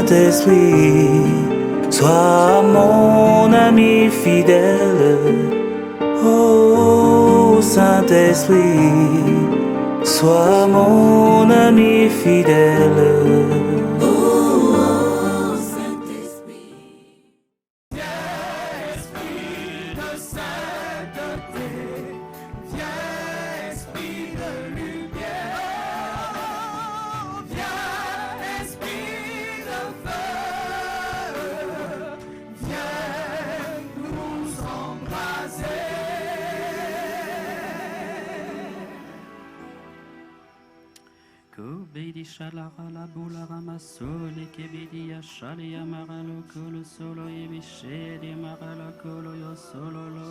Saint-Esprit, sois mon ami fidèle. Oh Saint-Esprit, sois mon ami fidèle. Shalara bula ramasole kebidi ashali amaralo kolo solo ebishedi marala kolo yo solo lo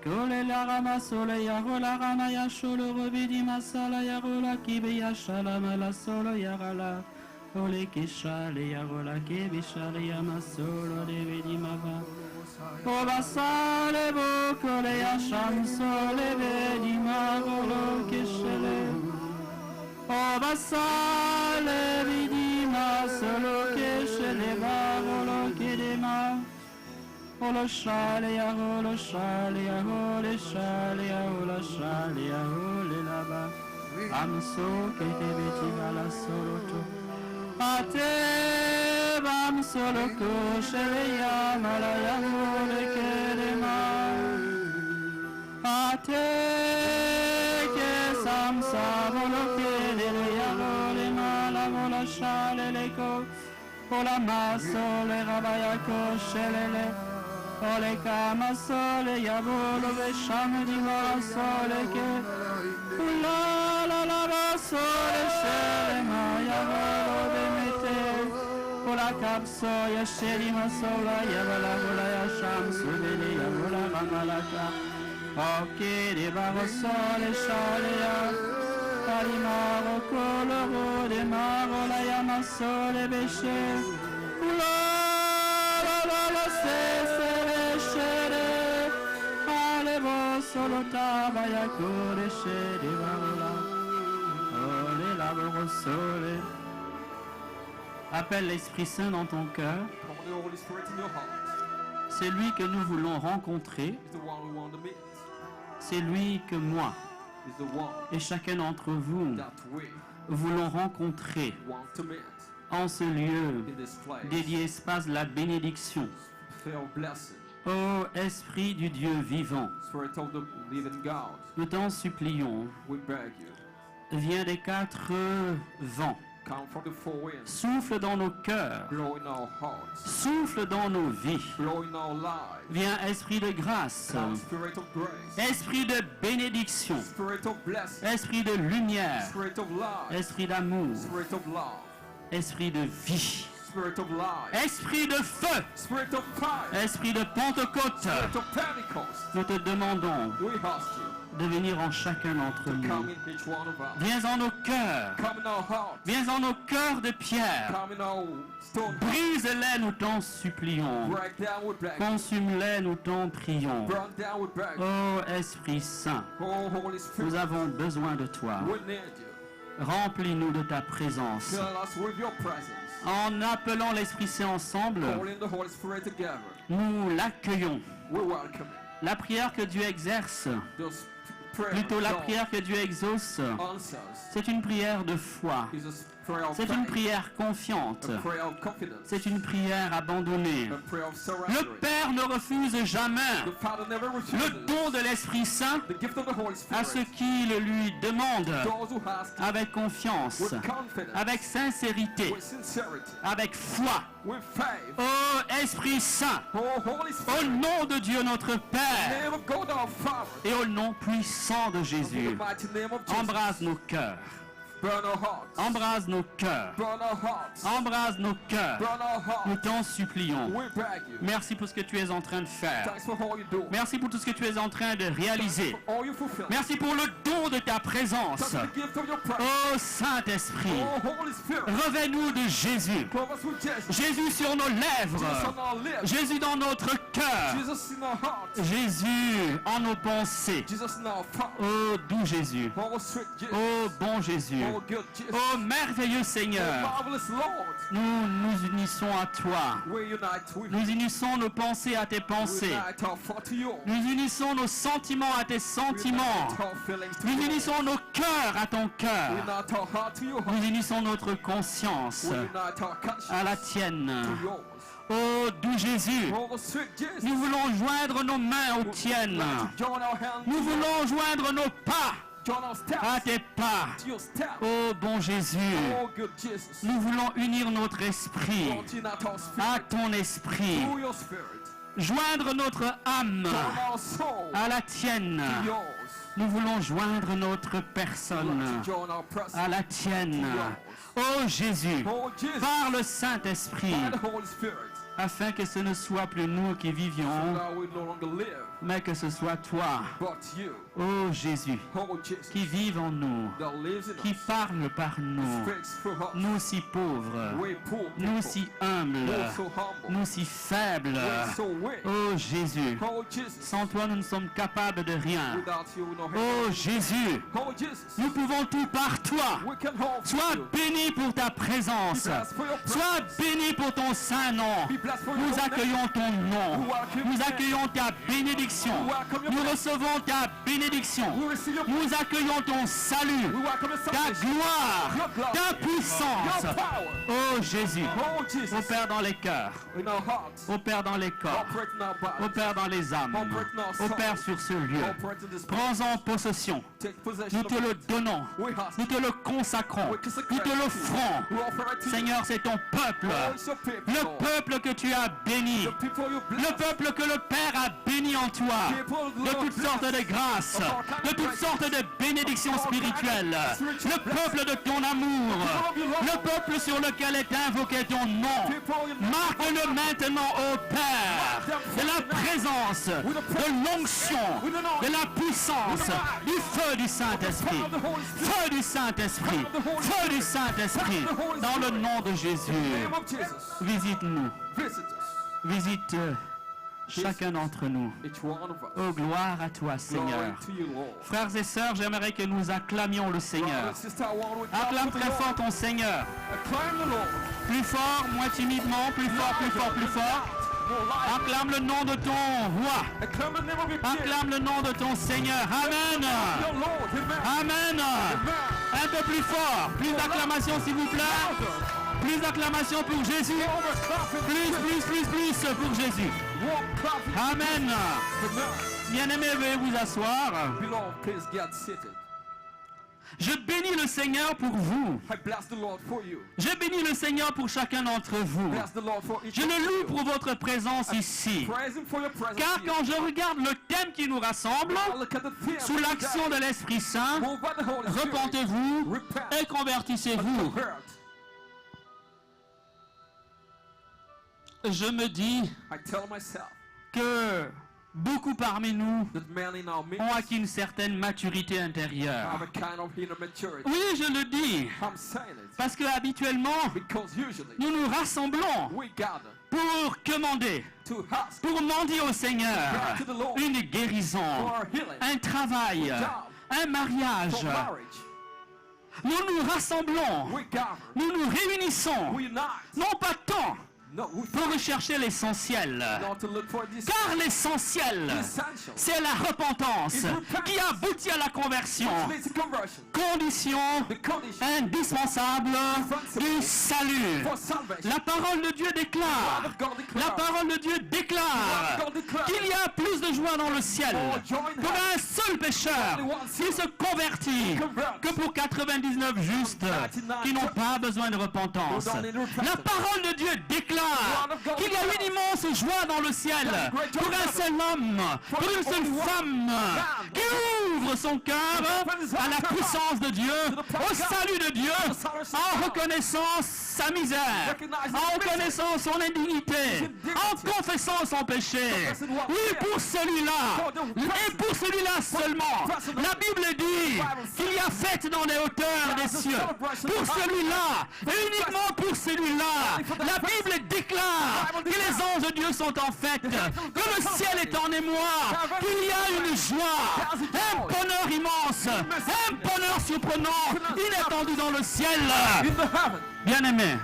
kole la ramasole yarola rama yasholo robidi masala yarola kibe yashala mala solo yarala ole kishale yarola kebi shale yamasolo debidi mava obasale bo kole yasham sole bedi marolo kishale Obasale vidima solo che sceleva rolo chiedema Olo shale ya rolo shale ya role shale ya rolo shale ya role laba Amso che te vetiva la solo tu A te bam solo co shele ya mala ya role chiedema A te che samsa volo Shale le ko, ola maso le rabaya ko shelele, ole kama sole yabolo ve shame di va sole ke, ula la la la sole shele ma yabolo de mete, ola kapso ya sheli ma sola yabala ola ya sham sule yabola ramalaka, oke de baro sole shale ya. Kalimaro koloro de maro la yama sole beshe la se beshere Alevo solo tabaya kore shere varola Ole lavoro sole Appelle l'Esprit Saint dans ton cœur. C'est lui que nous voulons rencontrer. C'est lui que moi et chacun d'entre vous voulons rencontrer en ce lieu dédié espace de la bénédiction. Ô Esprit du Dieu vivant, nous t'en supplions, viens des quatre vents. Souffle dans nos cœurs, souffle dans nos vies. Viens, Esprit de grâce, Esprit de bénédiction, Esprit de lumière, Esprit d'amour, Esprit de vie, Esprit de feu, Esprit de Pentecôte. Nous te demandons de venir en chacun d'entre nous. Viens en nos cœurs. Viens en nos cœurs de pierre. Brise-les, nous t'en supplions. Consume-les, nous t'en prions. Ô Esprit Saint, nous avons besoin de toi. Remplis-nous de ta présence. En appelant l'Esprit Saint ensemble, nous l'accueillons. La prière que Dieu exerce, plutôt la prière que Dieu exauce, c'est une prière de foi. C'est une prière confiante. C'est une prière abandonnée. Le Père ne refuse jamais le don de l'Esprit Saint à ceux qui le lui demandent avec confiance, avec sincérité, avec foi. Ô Esprit Saint, au nom de Dieu notre Père et au nom puissant de Jésus, embrase nos cœurs. Embrase nos cœurs. Embrase nos cœurs. Nous t'en supplions. Merci pour ce que tu es en train de faire. Merci pour tout ce que tu es en train de réaliser. Merci pour le don de ta présence. Oh Saint-Esprit, revêt-nous de Jésus. Jésus sur nos lèvres. Jésus dans notre cœur. Jésus en nos pensées. Oh doux Jésus. Oh bon Jésus. Oh merveilleux Seigneur, nous nous unissons à toi. Nous unissons nos pensées à tes pensées. Nous unissons nos sentiments à tes sentiments. Nous unissons nos cœurs à ton cœur. Nous unissons notre conscience à la tienne. Oh doux Jésus, nous voulons joindre nos mains aux tiennes. Nous voulons joindre nos pas à tes pas. Oh bon Jésus, nous voulons unir notre esprit à ton esprit. Joindre notre âme à la tienne. Nous voulons joindre notre personne à la tienne. Oh Jésus, par le Saint-Esprit, afin que ce ne soit plus nous qui vivions, mais que ce soit toi, oh Jésus, qui vive en nous, qui parle par nous, nous si pauvres, nous si humbles, nous si faibles. Oh Jésus, sans toi nous ne sommes capables de rien. Oh Jésus, nous pouvons tout par toi. Sois béni pour ta présence. Sois béni pour ton saint nom. Nous accueillons ton nom. Nous accueillons ta bénédiction. Nous recevons ta bénédiction. Nous accueillons ton salut, ta gloire, ta puissance. Oh Jésus, opère dans les cœurs, opère dans les corps, opère dans les âmes, opère sur ce lieu. Prends-en possession. Nous te le donnons, nous te le consacrons, nous te l'offrons. Seigneur, c'est ton peuple, le peuple que tu as béni, le peuple que le Père a béni en toi, de toutes sortes de grâces, de toutes sortes de bénédictions spirituelles, le peuple de ton amour, le peuple sur lequel est invoqué ton nom. Marque-le maintenant, ô Père, de la présence, de l'onction, de la puissance, du feu du Saint-Esprit, feu du Saint-Esprit, feu du Saint-Esprit, dans le nom de Jésus. Visite-nous, visite chacun d'entre nous. Oh, gloire à toi, Seigneur. Frères et sœurs, j'aimerais que nous acclamions le Seigneur. Acclame très fort ton Seigneur. Plus fort, moins timidement, plus fort, plus fort, plus fort. Acclame le nom de ton roi. Acclame le nom de ton Seigneur. Amen. Amen. Un peu plus fort. Plus d'acclamation, s'il vous plaît. Plus d'acclamation pour Jésus. Plus pour Jésus. Amen. Bien-aimés, veuillez vous asseoir. Je bénis le Seigneur pour vous. Je bénis le Seigneur pour chacun d'entre vous. Je le loue pour votre présence ici. Car quand je regarde le thème qui nous rassemble, sous l'action de l'Esprit Saint, repentez-vous et convertissez-vous. Je me dis que beaucoup parmi nous ont acquis une certaine maturité intérieure. Oui, je le dis, parce que habituellement, nous nous rassemblons pour commander, pour demander au Seigneur une guérison, un travail, un mariage. Nous nous rassemblons, nous nous réunissons, non pas tant pour rechercher l'essentiel. Car l'essentiel, c'est la repentance qui aboutit à la conversion. Condition indispensable du salut. La parole de Dieu déclare, qu'il y a plus de joie dans le ciel pour un seul pécheur qui se convertit que pour 99 justes qui n'ont pas besoin de repentance. La parole de Dieu déclare qu'il y a une immense joie dans le ciel pour un seul homme, pour une seule femme qui ouvre son cœur à la puissance de Dieu, au salut de Dieu, en reconnaissant sa misère, en reconnaissant son indignité, en confessant son péché. Oui, pour celui-là, et pour celui-là seulement, la Bible dit qu'il y a fête dans les hauteurs des cieux. Pour celui-là, et uniquement pour celui-là, la Bible déclare que les anges de Dieu sont en fête, que le ciel est en émoi, qu'il y a une joie, un bonheur immense, un bonheur surprenant, inattendu dans le ciel. Bien-aimé,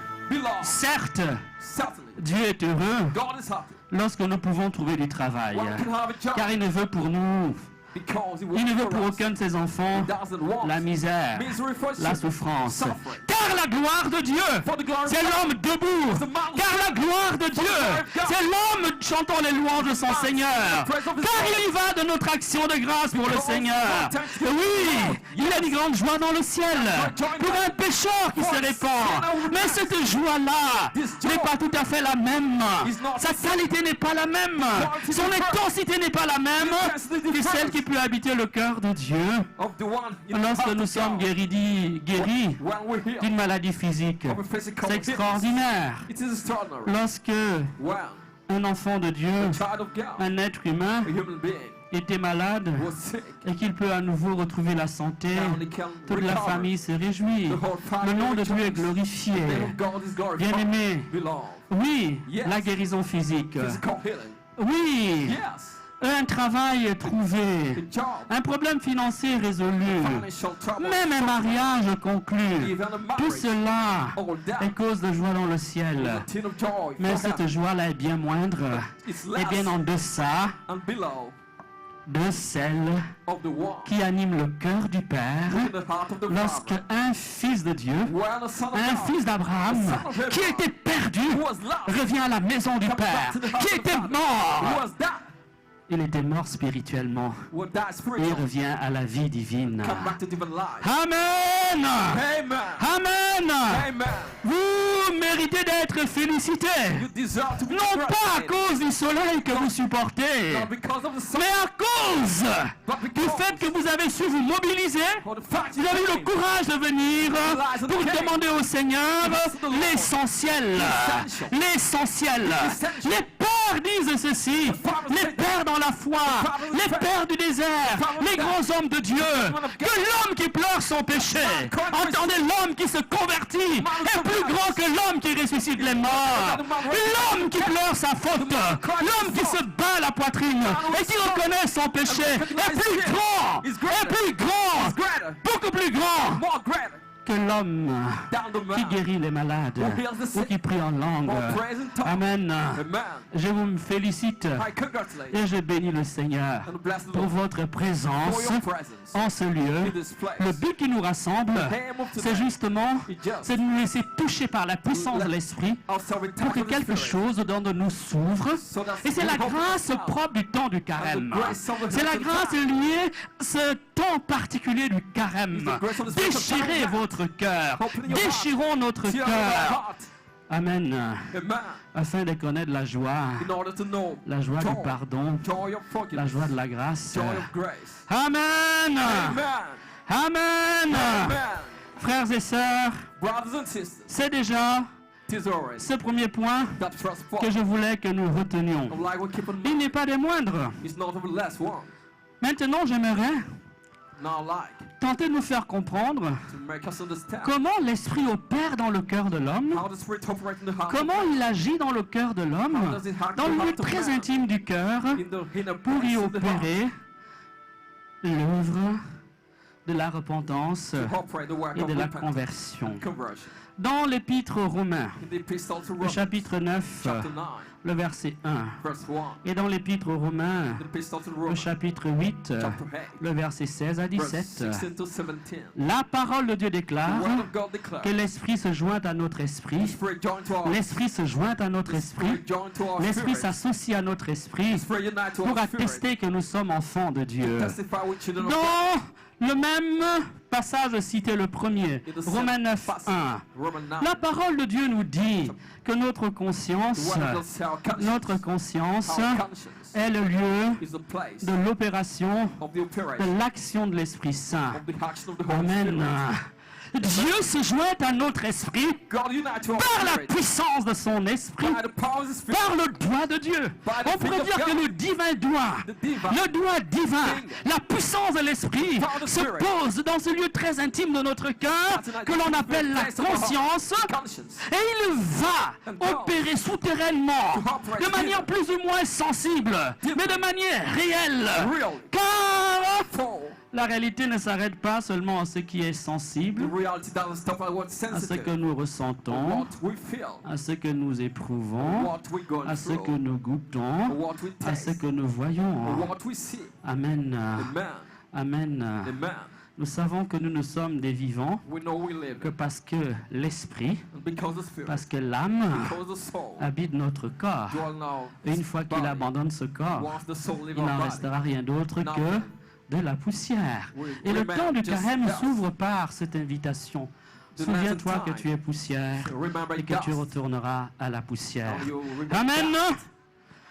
certes, Dieu est heureux lorsque nous pouvons trouver du travail, car il ne veut pour nous, il ne veut pour aucun de ses enfants la misère, la souffrance. Car la gloire de Dieu, c'est l'homme debout. Car la gloire de Dieu, c'est l'homme chantant les louanges de son Seigneur. Car il y va de notre action de grâce pour le Seigneur. Oui, il y a une grande joie dans le ciel pour un pécheur qui se répand. Mais cette joie-là n'est pas tout à fait la même. Sa qualité n'est pas la même. Son intensité n'est pas la même que celle qui peut habiter le cœur de Dieu lorsque nous sommes guéris d'une maladie physique. C'est extraordinaire. Lorsque un enfant de Dieu, un être humain, était malade et qu'il peut à nouveau retrouver la santé, toute la famille se réjouit. Le nom de Dieu est glorifié. Bien-aimé, oui, la guérison physique. Oui, un travail trouvé, un problème financier résolu, même un mariage conclu. Tout cela est cause de joie dans le ciel. Mais cette joie-là est bien moindre et bien en deçà de celle qui anime le cœur du Père lorsque un fils de Dieu, un fils d'Abraham, qui était perdu, revient à la maison du Père, qui était mort. Il était mort spirituellement et il revient à la vie divine. Amen. Amen. Vous méritez d'être félicités. Non pas à cause du soleil que vous supportez, mais à cause du fait que vous avez su vous mobiliser. Vous avez eu le courage de venir pour demander au Seigneur l'essentiel. L'essentiel. Les pères disent ceci. Les pères dans la foi, les pères du désert, les grands hommes de Dieu, que l'homme qui pleure son péché, entendez, l'homme qui se convertit est plus grand que l'homme qui ressuscite les morts. L'homme qui pleure sa faute, l'homme qui se bat la poitrine et qui reconnaît son péché est plus grand, beaucoup plus grand que l'homme qui guérit les malades ou qui prie en langue. Amen. Je vous félicite et je bénis le Seigneur pour votre présence en ce lieu. Le but qui nous rassemble, c'est justement de nous laisser toucher par la puissance de l'Esprit pour que quelque chose dans de nous s'ouvre. Et c'est la grâce propre du temps du carême. C'est la grâce liée à ce temps particulier du carême. Déchirez votre cœur. Déchirons notre cœur. Amen. Afin de connaître la joie du pardon, la joie de la grâce. Amen. Amen. Frères et sœurs, c'est déjà ce premier point que je voulais que nous retenions. Il n'est pas des moindres. Maintenant, j'aimerais tenter de nous faire comprendre comment l'Esprit opère dans le cœur de l'homme, comment il agit dans le cœur de l'homme, dans le lieu très intime du cœur, pour y opérer l'œuvre de la repentance et de la conversion. Dans l'Épître aux Romains, le chapitre 9, le verset 1, et dans l'Épître aux Romains, le chapitre 8, le verset 16 à 17, la parole de Dieu déclare que l'Esprit se joint à notre esprit, l'Esprit se joint à notre esprit, l'Esprit s'associe à notre esprit pour attester que nous sommes enfants de Dieu. Dans le même passage cité le premier, Romains 9, 1. La parole de Dieu nous dit que notre conscience est le lieu de l'opération, de l'action de l'Esprit Saint. Amen. Dieu se joint à notre esprit par la puissance de son esprit, par le doigt de Dieu. On pourrait dire que le divin doigt, la puissance de l'esprit se pose dans ce lieu très intime de notre cœur que l'on appelle la conscience, et il va opérer souterrainement, de manière plus ou moins sensible, mais de manière réelle. Car La réalité ne s'arrête pas seulement à ce qui est sensible, à ce que nous ressentons, à ce que nous éprouvons, à ce que nous goûtons, à ce que nous voyons. Amen. Amen. Nous savons que nous ne sommes des vivants que parce que l'esprit, parce que l'âme habite notre corps. Et une fois qu'il abandonne ce corps, il n'en restera rien d'autre que de la poussière. Et le temps du carême s'ouvre par cette invitation. Souviens-toi que tu es poussière et que tu retourneras à la poussière. Amen.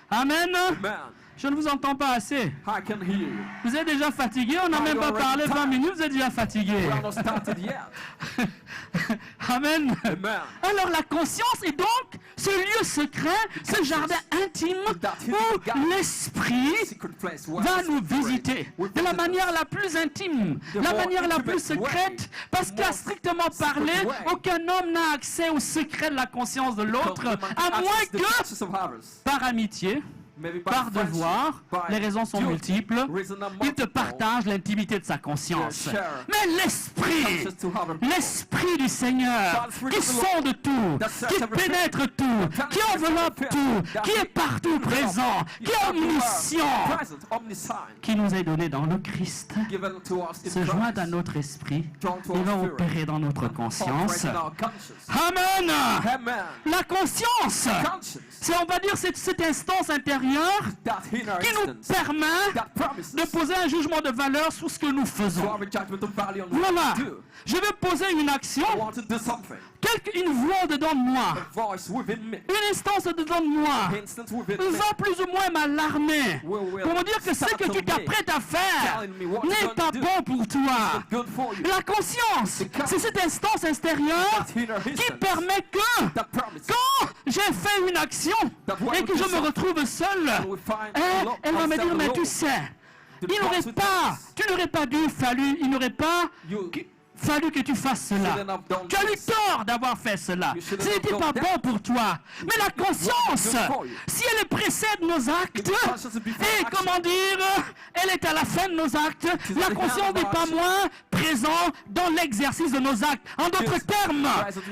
Amen. Je ne vous entends pas assez. Vous êtes déjà fatigué, on n'a même pas parlé 20 minutes, vous êtes déjà fatigué. Amen. Alors la conscience est donc ce lieu secret, ce jardin intime où l'esprit va nous visiter de la manière la plus intime, la manière la plus secrète, parce qu'à strictement parler, aucun homme n'a accès au secret de la conscience de l'autre, à moins que par amitié, par devoir, les raisons sont multiples, il te partage l'intimité de sa conscience. Mais l'esprit du Seigneur, qui sonde tout, qui pénètre tout, qui enveloppe tout, qui est partout présent, qui est omniscient, qui nous est donné dans le Christ, se joint à notre esprit et va opérer dans notre conscience. Amen! La conscience, c'est, on va dire, cette instance intérieure qui nous permet de poser un jugement de valeur sur ce que nous faisons. Voilà, je vais poser une action, une voix dedans de moi, une instance dedans de moi, va plus ou moins m'alarmer pour me dire que ce que tu t'apprêtes à faire n'est pas bon pour toi. La conscience, c'est cette instance extérieure qui permet que quand j'ai fait une action et que je me retrouve seul, elle va me dire, mais tu sais, il n'aurait pas fallu que tu fasses cela. Tu as eu tort d'avoir fait cela. Ce n'était pas bon pour toi. Mais la conscience, si elle précède nos actes, et comment dire, elle est à la fin de nos actes, la conscience n'est pas moins présente dans l'exercice de nos actes. En d'autres termes,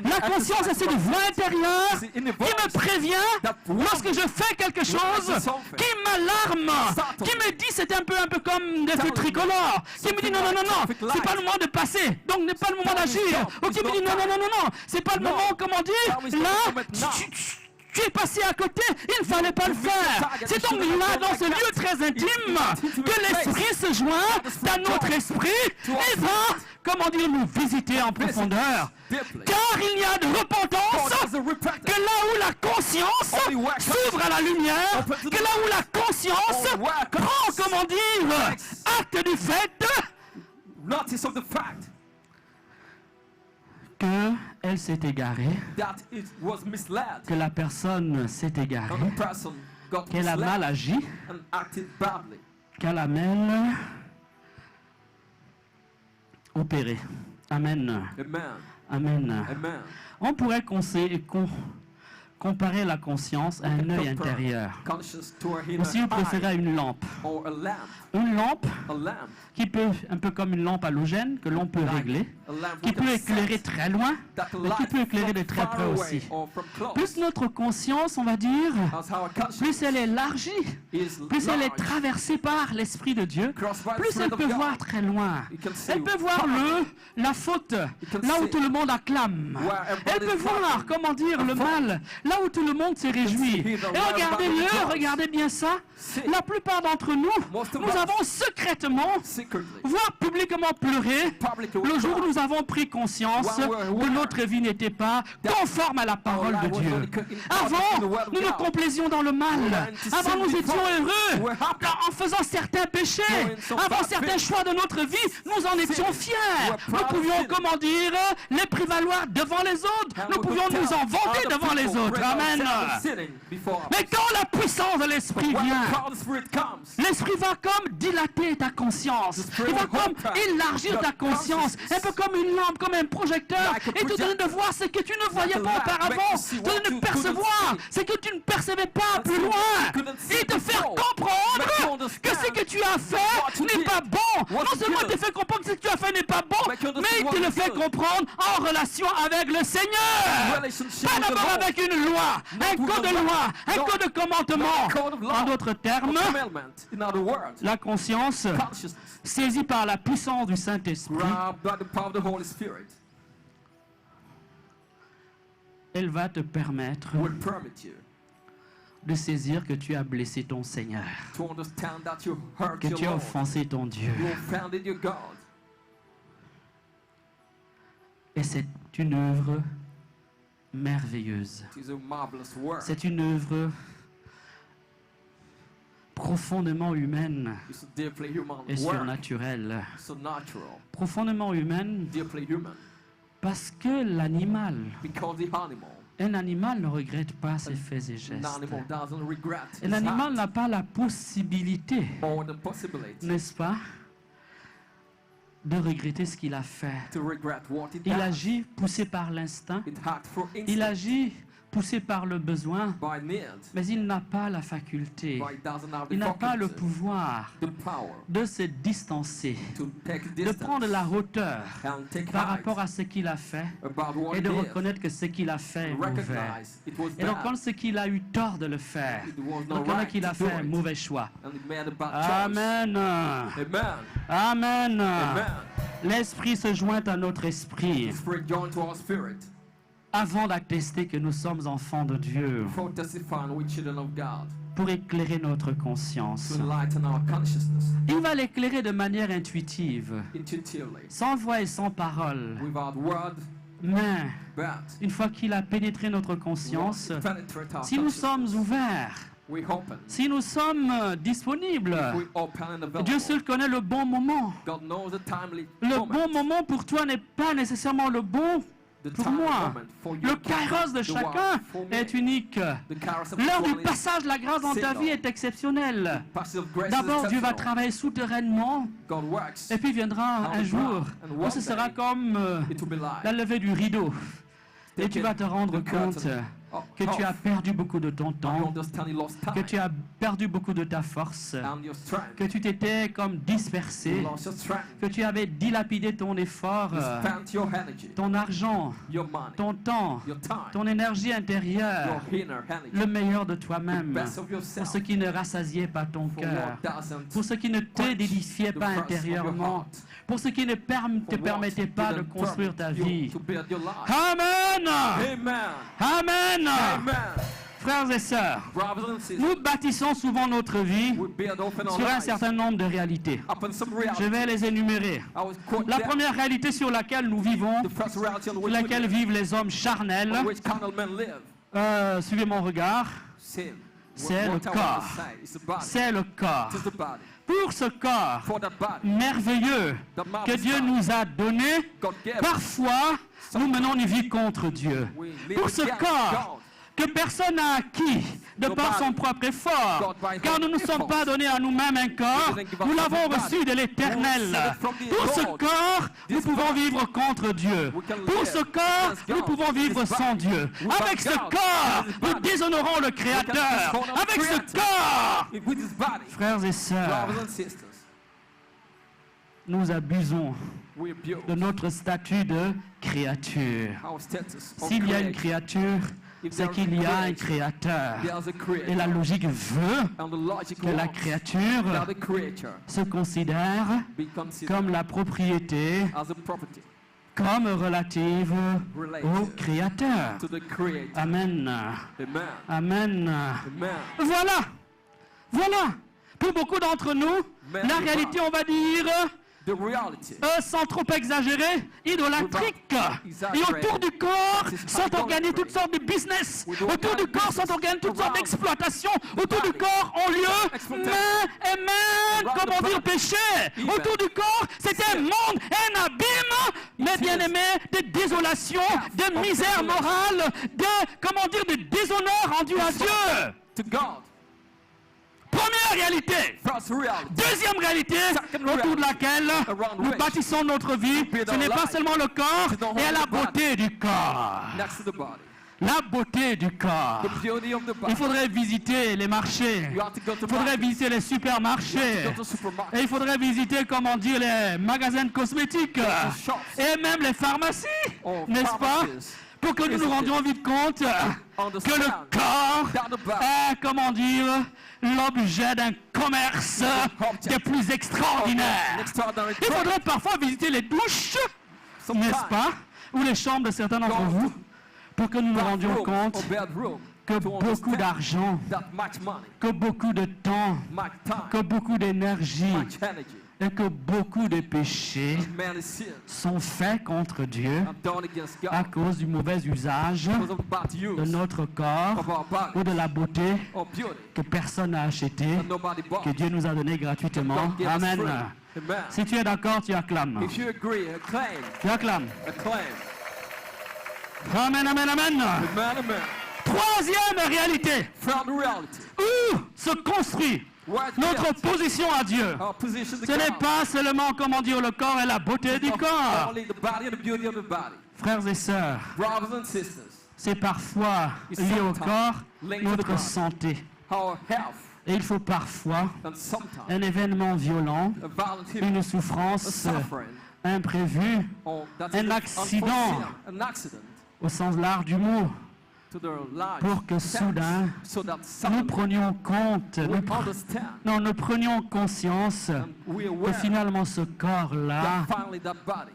la conscience, c'est cette voix intérieure qui me prévient lorsque je fais quelque chose, qui m'alarme, qui me dit, c'est un peu comme des feux tricolores, qui me dit non, c'est pas le moment de passer. Donc n'est pas le moment d'agir. Ou qui me dit non, c'est pas le moment, comment dire, là, tu es passé à côté, il ne fallait pas le faire. C'est donc là, dans ce lieu très intime, que l'esprit se joint à notre esprit et va, comment dire, nous visiter en profondeur. Car il y a de repentance que là où la conscience s'ouvre à la lumière, que là où la conscience prend, comment dire, acte du fait, qu'elle s'est égarée, que la personne s'est égarée, qu'elle a mal agi, qu'elle a mal opéré. Amen. Amen. On pourrait comparer la conscience à un œil intérieur. Ou si vous préférez une lampe. Une lampe qui peut, un peu comme une lampe halogène, que l'on peut régler, qui peut éclairer très loin, mais qui peut éclairer de très près aussi. Plus notre conscience, on va dire, plus elle est élargie, plus elle est traversée par l'Esprit de Dieu, plus elle peut voir très loin. Elle peut voir la faute, là où tout le monde acclame. Elle peut voir, comment dire, le mal, là où tout le monde se réjouit. Et regardez bien ça, la plupart d'entre nous, nous avons secrètement, voire publiquement pleuré, le jour où nous avons pris conscience que notre vie n'était pas conforme à la parole de Dieu. Avant, nous nous complaisions dans le mal. Avant, nous étions heureux en faisant certains péchés. Avant certains choix de notre vie, nous en étions fiers. Nous pouvions, comment dire, les prévaloir devant les autres. Nous pouvions nous en vanter devant les autres. Amen. Mais quand la puissance de l'Esprit vient, l'Esprit va comme dilater ta conscience. Il va comme élargir ta conscience. Un peu comme une lampe, comme un projecteur. Et te donner de voir ce que tu ne voyais pas auparavant. Te donner de percevoir ce que tu ne percevais pas plus loin. Et te faire comprendre que ce que tu as fait n'est pas bon. Non seulement il te fait comprendre que ce que tu as fait n'est pas bon, mais il te le fait comprendre en relation avec le Seigneur. Pas d'abord avec une loi, un code de loi, un code de commandement. En d'autres termes, la conscience saisie par la puissance du Saint-Esprit, elle va te permettre de saisir que tu as blessé ton Seigneur, que tu as offensé ton Dieu. Et c'est une œuvre merveilleuse. C'est une œuvre profondément humaine et surnaturelle. Profondément humaine parce que l'animal, un animal ne regrette pas ses faits et gestes. Un animal n'a pas la possibilité, n'est-ce pas, de regretter ce qu'il a fait. Il agit poussé par l'instinct. Il agit poussé par le besoin, mais il n'a pas la faculté, il n'a pas le pouvoir de se distancer, de prendre la hauteur par rapport à ce qu'il a fait et de reconnaître que ce qu'il a fait est mauvais. Et de reconnaître ce qu'il a eu tort de le faire, de reconnaître qu'il a fait un mauvais choix. Amen. Amen. L'esprit se joint à notre esprit avant d'attester que nous sommes enfants de Dieu, pour éclairer notre conscience. Il va l'éclairer de manière intuitive, sans voix et sans parole. Mais, une fois qu'il a pénétré notre conscience, si nous sommes ouverts, si nous sommes disponibles, Dieu seul connaît le bon moment. Le bon moment pour toi n'est pas nécessairement le bon pour moi. Le kairos de chacun est unique. L'heure du passage de la grâce dans ta vie est exceptionnelle. D'abord, Dieu va travailler souterrainement, et puis viendra un jour où ce sera comme la levée du rideau. Et tu vas te rendre compte que tu as perdu beaucoup de ton temps, que tu as perdu beaucoup de ta force, que tu t'étais comme dispersé, que tu avais dilapidé ton effort, ton argent, ton temps, ton énergie intérieure, le meilleur de toi-même, pour ce qui ne rassasiait pas ton cœur, pour ce qui ne t'édifiait pas intérieurement, pour ce qui ne te permettait pas de construire ta vie. Amen. Amen. Frères et sœurs, nous bâtissons souvent notre vie sur un certain nombre de réalités. Je vais les énumérer. La première réalité sur laquelle nous vivons, sur laquelle vivent les hommes charnels, suivez mon regard, c'est le corps. C'est le corps. Pour ce corps merveilleux que Dieu nous a donné, parfois nous menons une vie contre Dieu. Pour ce corps que personne n'a acquis de par son propre effort, car nous ne sommes pas donnés à nous-mêmes un corps, nous l'avons reçu de l'Éternel. Pour ce corps, nous pouvons vivre contre Dieu. Pour ce corps, nous pouvons vivre sans Dieu. Avec ce corps, nous déshonorons le Créateur. Avec ce corps, frères et sœurs, nous abusons de notre statut de créature. S'il y a une créature, c'est qu'il y a un créateur. Et la logique veut que la créature se considère comme la propriété, comme relative au créateur. Amen. Amen. Voilà. Pour beaucoup d'entre nous, la réalité, on va dire, sans trop exagérer, idolâtrique. Et autour du corps sont organisées toutes sortes de business. Autour du corps sont organisées toutes sortes d'exploitations. Autour du corps ont lieu comment dire, péché. Autour du corps, c'est un monde, un abîme, mais bien aimé, de désolation, de misère morale, de déshonneur rendu à Dieu. Première réalité. Deuxième réalité, autour de laquelle nous bâtissons notre vie, ce n'est pas seulement le corps, mais la beauté du corps. La beauté du corps. The beauty of the body. Il faudrait visiter les marchés. You have to go to Il faudrait markets. visiter les supermarchés. You have to go to supermarkets. Et il faudrait visiter, comment dire, les magasins de cosmétiques. shops. Et même les pharmacies. Oh, N'est-ce pas? pharmacies. Pour que nous nous Visiter. rendions vite compte que le Understand corps that the body est, comment dire, l'objet d'un commerce des plus extraordinaires. extraordinary Il faudrait parfois visiter les douches, n'est-ce pas? Ou les chambres de certains d'entre vous, pour que nous nous rendions compte or bedroom que to beaucoup understand d'argent, that much money, que beaucoup de temps, much time, que beaucoup d'énergie much energy, et que beaucoup de péchés many sins sont faits contre Dieu are done against à God cause du mauvais usage because of bad de use notre corps of our body ou de la beauté or beauty que personne n'a acheté, that nobody bought. que Dieu nous a donné gratuitement. God gave us Amen. free. Amen. Si tu es d'accord, tu acclames. If you agree, acclaim, Tu acclames. acclaim. Amen, amen, amen. Amen, amen. Troisième réalité, Found reality. où se construit Where it's notre built. position à Dieu. Our position to Ce n'est God. pas seulement, comment dire, le corps et la beauté du Not corps. only the body and the beauty of the body. Frères et sœurs, Brothers and sisters, c'est parfois lié au corps notre santé. our health, Et il faut parfois and sometimes un événement violent, a violent hit, une a souffrance suffering, imprévue, or that's un an accident. unforeseen, an accident au sens large du mot, to their lives, pour que soudain, so that nous suddenly prenions compte, we understand nous prenions conscience and we are que aware finalement ce corps-là, that finally that body,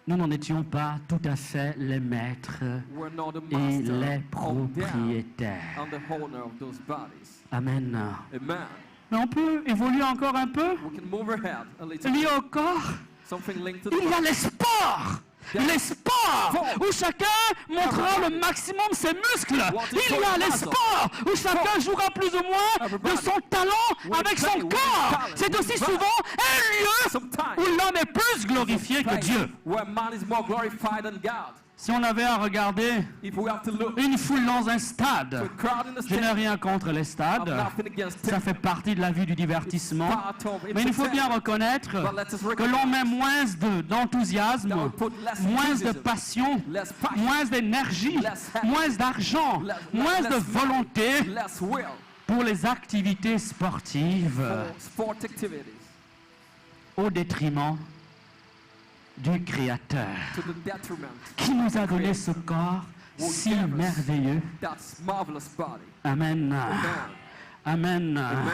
nous n'en étions pas tout à fait les maîtres we're not the et les master of them propriétaires. and the owner of those bodies. Amen. Amen. Mais on peut évoluer encore un peu. We can move ahead a little Lié bit. au corps, Something linked to the il y a body. les sports. Les sports où chacun montrera le maximum ses muscles. Il y a les sports où chacun jouera plus ou moins de son talent avec son corps. C'est aussi souvent un lieu où l'homme est plus glorifié que Dieu. Where man is more glorified than God. Si on avait à regarder If we have to look une foule dans un to a stade, crowd in the je n'ai stadium, rien contre les I'm stades. nothing against Ça it. fait partie de la vie du divertissement. Part of Mais il faut bien entertainment. reconnaître But let us que l'on met moins d'enthousiasme, That we put less moins de enthusiasm, passion, less passion, moins d'énergie, less help, moins d'argent, moins less de money, volonté less will pour les activités sportives for sport activities au détriment du Créateur to the detriment qui nous a donné ce corps si merveilleux. that's marvelous body. Amen. Amen. Amen. Amen.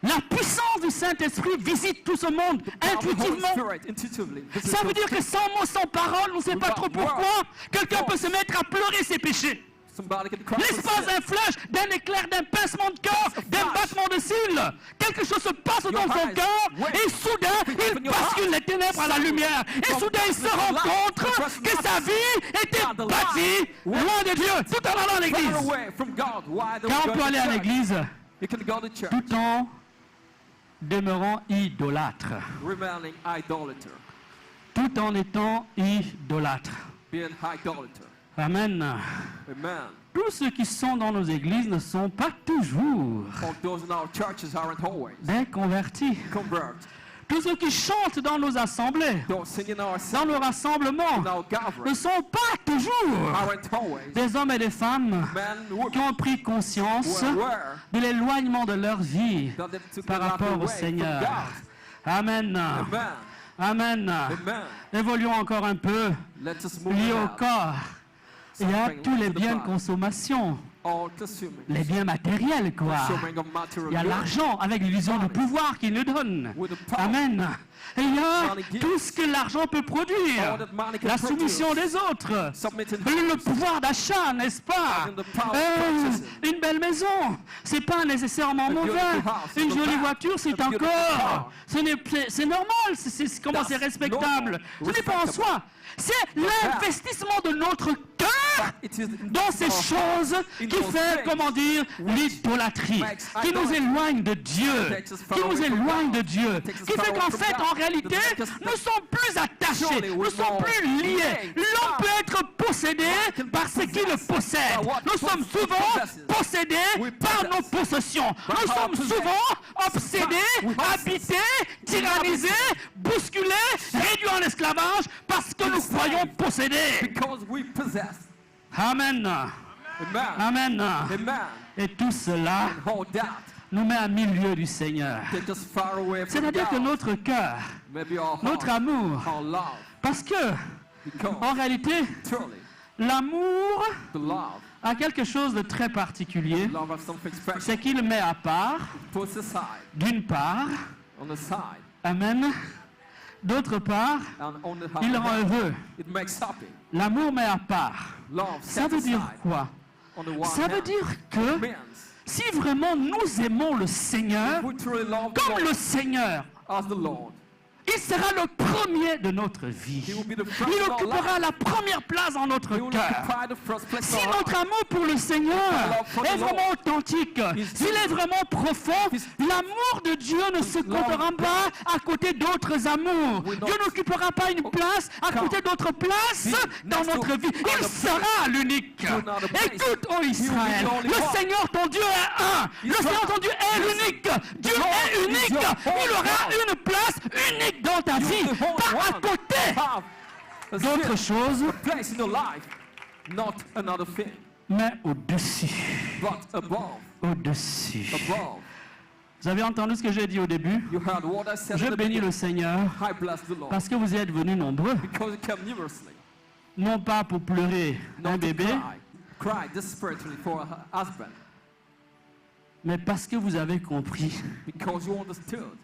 La puissance du Saint-Esprit visite tout ce monde Power of the Holy intuitivement. Spirit, intuitively. Ça veut dire que sans mots, sans parole, on ne sait pas trop pourquoi, quelqu'un peut se mettre à pleurer ses péchés. Somebody can cry for L'espace sin. d'un flash, d'un éclair, d'un pincement de cœur, d'un battement de cils. Quelque chose se passe dans son cœur et soudain, il bascule les ténèbres à la lumière. Et soudain, il se rend compte que sa vie était bâtie loin de Dieu, tout en allant à Far l'église. away from God. Why don't Car you on peut go aller to à church? l'église You can go to church, tout en demeurant idolâtre, remaining idolater, tout en étant idolâtre. being idolater. Amen. Amen. Tous ceux qui sont dans nos églises ne sont pas toujours All those in our churches aren't always des convertis. convert. Tous ceux qui chantent dans nos assemblées, Those singing our dans nos rassemblements, in our ne gathering sont pas toujours aren't always des hommes et des femmes men who qui ont pris conscience were aware de l'éloignement de leur vie that they took par a lot rapport au away from Seigneur. God. Amen. Amen. Amen. Amen. Évoluons encore un peu. Let us move Lié au ahead. corps, il y a tous les biens de consommation, All consuming. les biens matériels, quoi. Consuming of material Il y a goods. l'argent avec l'illusion de pouvoir qu'il nous donne. With the power. Amen. Et il y a Money gives. tout ce que l'argent peut produire. All that money can La soumission produce. des autres. Submitting Le pouvoir d'achat, n'est-ce pas? Having the power of purchasing. Une belle maison, c'est pas nécessairement A mauvais. beautiful house Une in the jolie back. voiture, c'est A beautiful encore. car. C'est normal, comment c'est That's respectable. normal, Ce n'est pas en respectable. soi. C'est l'investissement de notre cœur It is dans ces choses in qui those fait, things comment dire, l'idolâtrie, makes qui nous idolatry. éloigne de Dieu, Takes us far qui nous away from éloigne God. de Dieu, Takes us qui far fait away qu'en from fait, God. en réalité, That takes us nous sommes plus attachés, Surely nous we're sommes more plus liés. liés. L'homme peut être possédé can be par ce qu'il possessed possède. by what Nous sommes he souvent possesses. possédés We par possess nos possessions. by Nous our sommes possessions. souvent obsédés, We possess. habités, tyrannisés, bousculés, réduits en esclavage parce que nous croyons posséder. Because we possess. Amen. Amen. Amen. Amen. Et tout cela And all that nous met à milieu du Seigneur. take us far away from C'est-à-dire que God. notre cœur, Maybe our notre heart, amour, our love. parce que Because en réalité, truly, l'amour the love, a quelque chose de très particulier, love has something special. c'est qu'il met à part, Puts aside, d'une part, on the side, amen, d'autre part, and on the il rend other hand, heureux. it makes happy. L'amour met à part. Love Ça set veut dire aside. quoi? On the one Ça veut hand, dire que means si vraiment nous aimons le Seigneur, we truly love the comme le Lord Seigneur, as the Lord. il sera le premier de notre vie. He will be the first Il in our occupera life. la première place dans notre He will cœur. occupy the first place Si in our notre life. amour pour le Seigneur est vraiment authentique, s'il est vraiment profond, l'amour de Dieu ne se comptera pas à côté d'autres amours. Dieu n'occupera pas une place à côté d'autres places dans notre vie. Il sera l'unique. Écoute, ô Israël, le Seigneur ton Dieu est un. Le Seigneur ton Dieu est l'unique. Dieu est unique. Il aura une place unique dans ta vie, pas à côté Have a d'autres choses, place in your life, not another thing, mais au-dessus. but above, Au-dessus. above. Vous avez entendu ce que j'ai dit au début? You heard what I said Je in the bénis le beginning. Seigneur I bless the Lord parce que vous y êtes venus nombreux, because you came numerously, non pas pour pleurer un not to bébé, cry desperately for a husband, mais parce que vous avez compris because you understood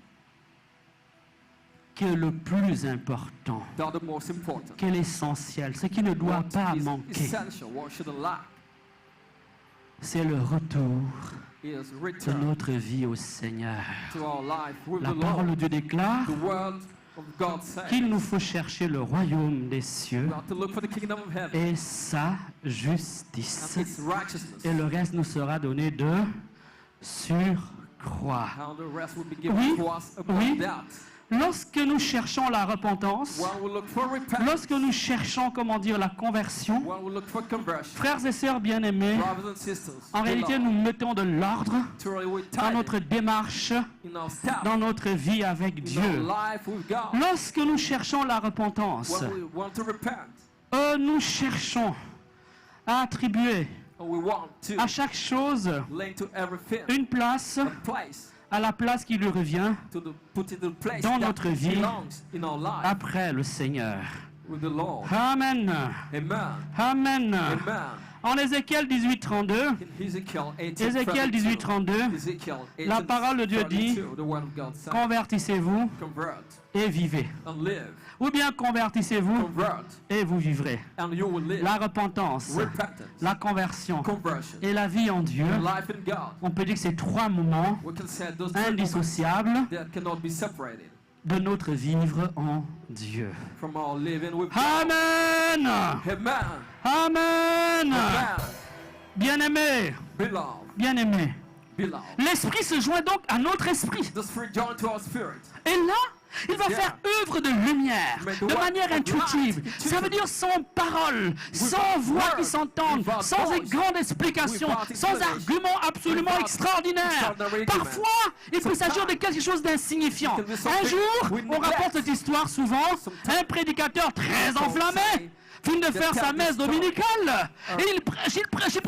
que le plus important, that the most important, que l'essentiel, ce qui ne doit what pas is manquer, essential, what shouldn't lack, c'est le retour is de return notre vie au Seigneur. to our life with La the parole de Lord. Dieu déclare The word of God says qu'il nous faut chercher le royaume des cieux we have to look for the kingdom of heaven et sa justice. and its righteousness, Et le reste nous sera donné de surcroît. and the rest will be given Oui, to us above oui. that. Lorsque nous cherchons la repentance, When we look for repentance, lorsque nous cherchons, comment dire, la conversion, when we look for conversion, frères et sœurs bien-aimés, brothers and sisters, en réalité, nous mettons de l'ordre truly we dans tied notre démarche, in our step, dans notre vie avec in our Dieu. life with God. Lorsque nous cherchons la repentance, When we want to repent, nous cherchons à attribuer and we want to à chaque chose lay to everything une place a place à la place qui lui revient to put it in place dans that notre vie belongs in our life après le Seigneur. with the Lord. Amen. Amen. Amen. Amen. En Ézéchiel 18:32, In Ezekiel 18, Ézéchiel 18:32, Ezekiel la parole de Dieu dit, 32, the word of God says, convertissez-vous convert et vivez. and live. Ou bien convertissez-vous Convert et vous vivrez. and you will live. La repentance, Repentance, la conversion conversion, et la vie en Dieu, life in God. on peut dire que c'est trois moments We can say those two moments indissociables that cannot be separated de notre vivre en Dieu. from our living with God. Amen. Amen. Amen. Amen. Bien-aimé, Beloved, bien-aimé. beloved. L'esprit se joint donc à notre esprit. The Spirit joined to our spirit. Et là, il va faire œuvre de lumière, de manière intuitive. Ça veut dire sans parole, sans voix qui s'entendent, sans grande explication, sans argument absolument extraordinaire. Parfois, il peut s'agir de quelque chose d'insignifiant. Un jour, on rapporte cette histoire souvent, un prédicateur très enflammé finit de faire sa messe dominicale. Et il prêche.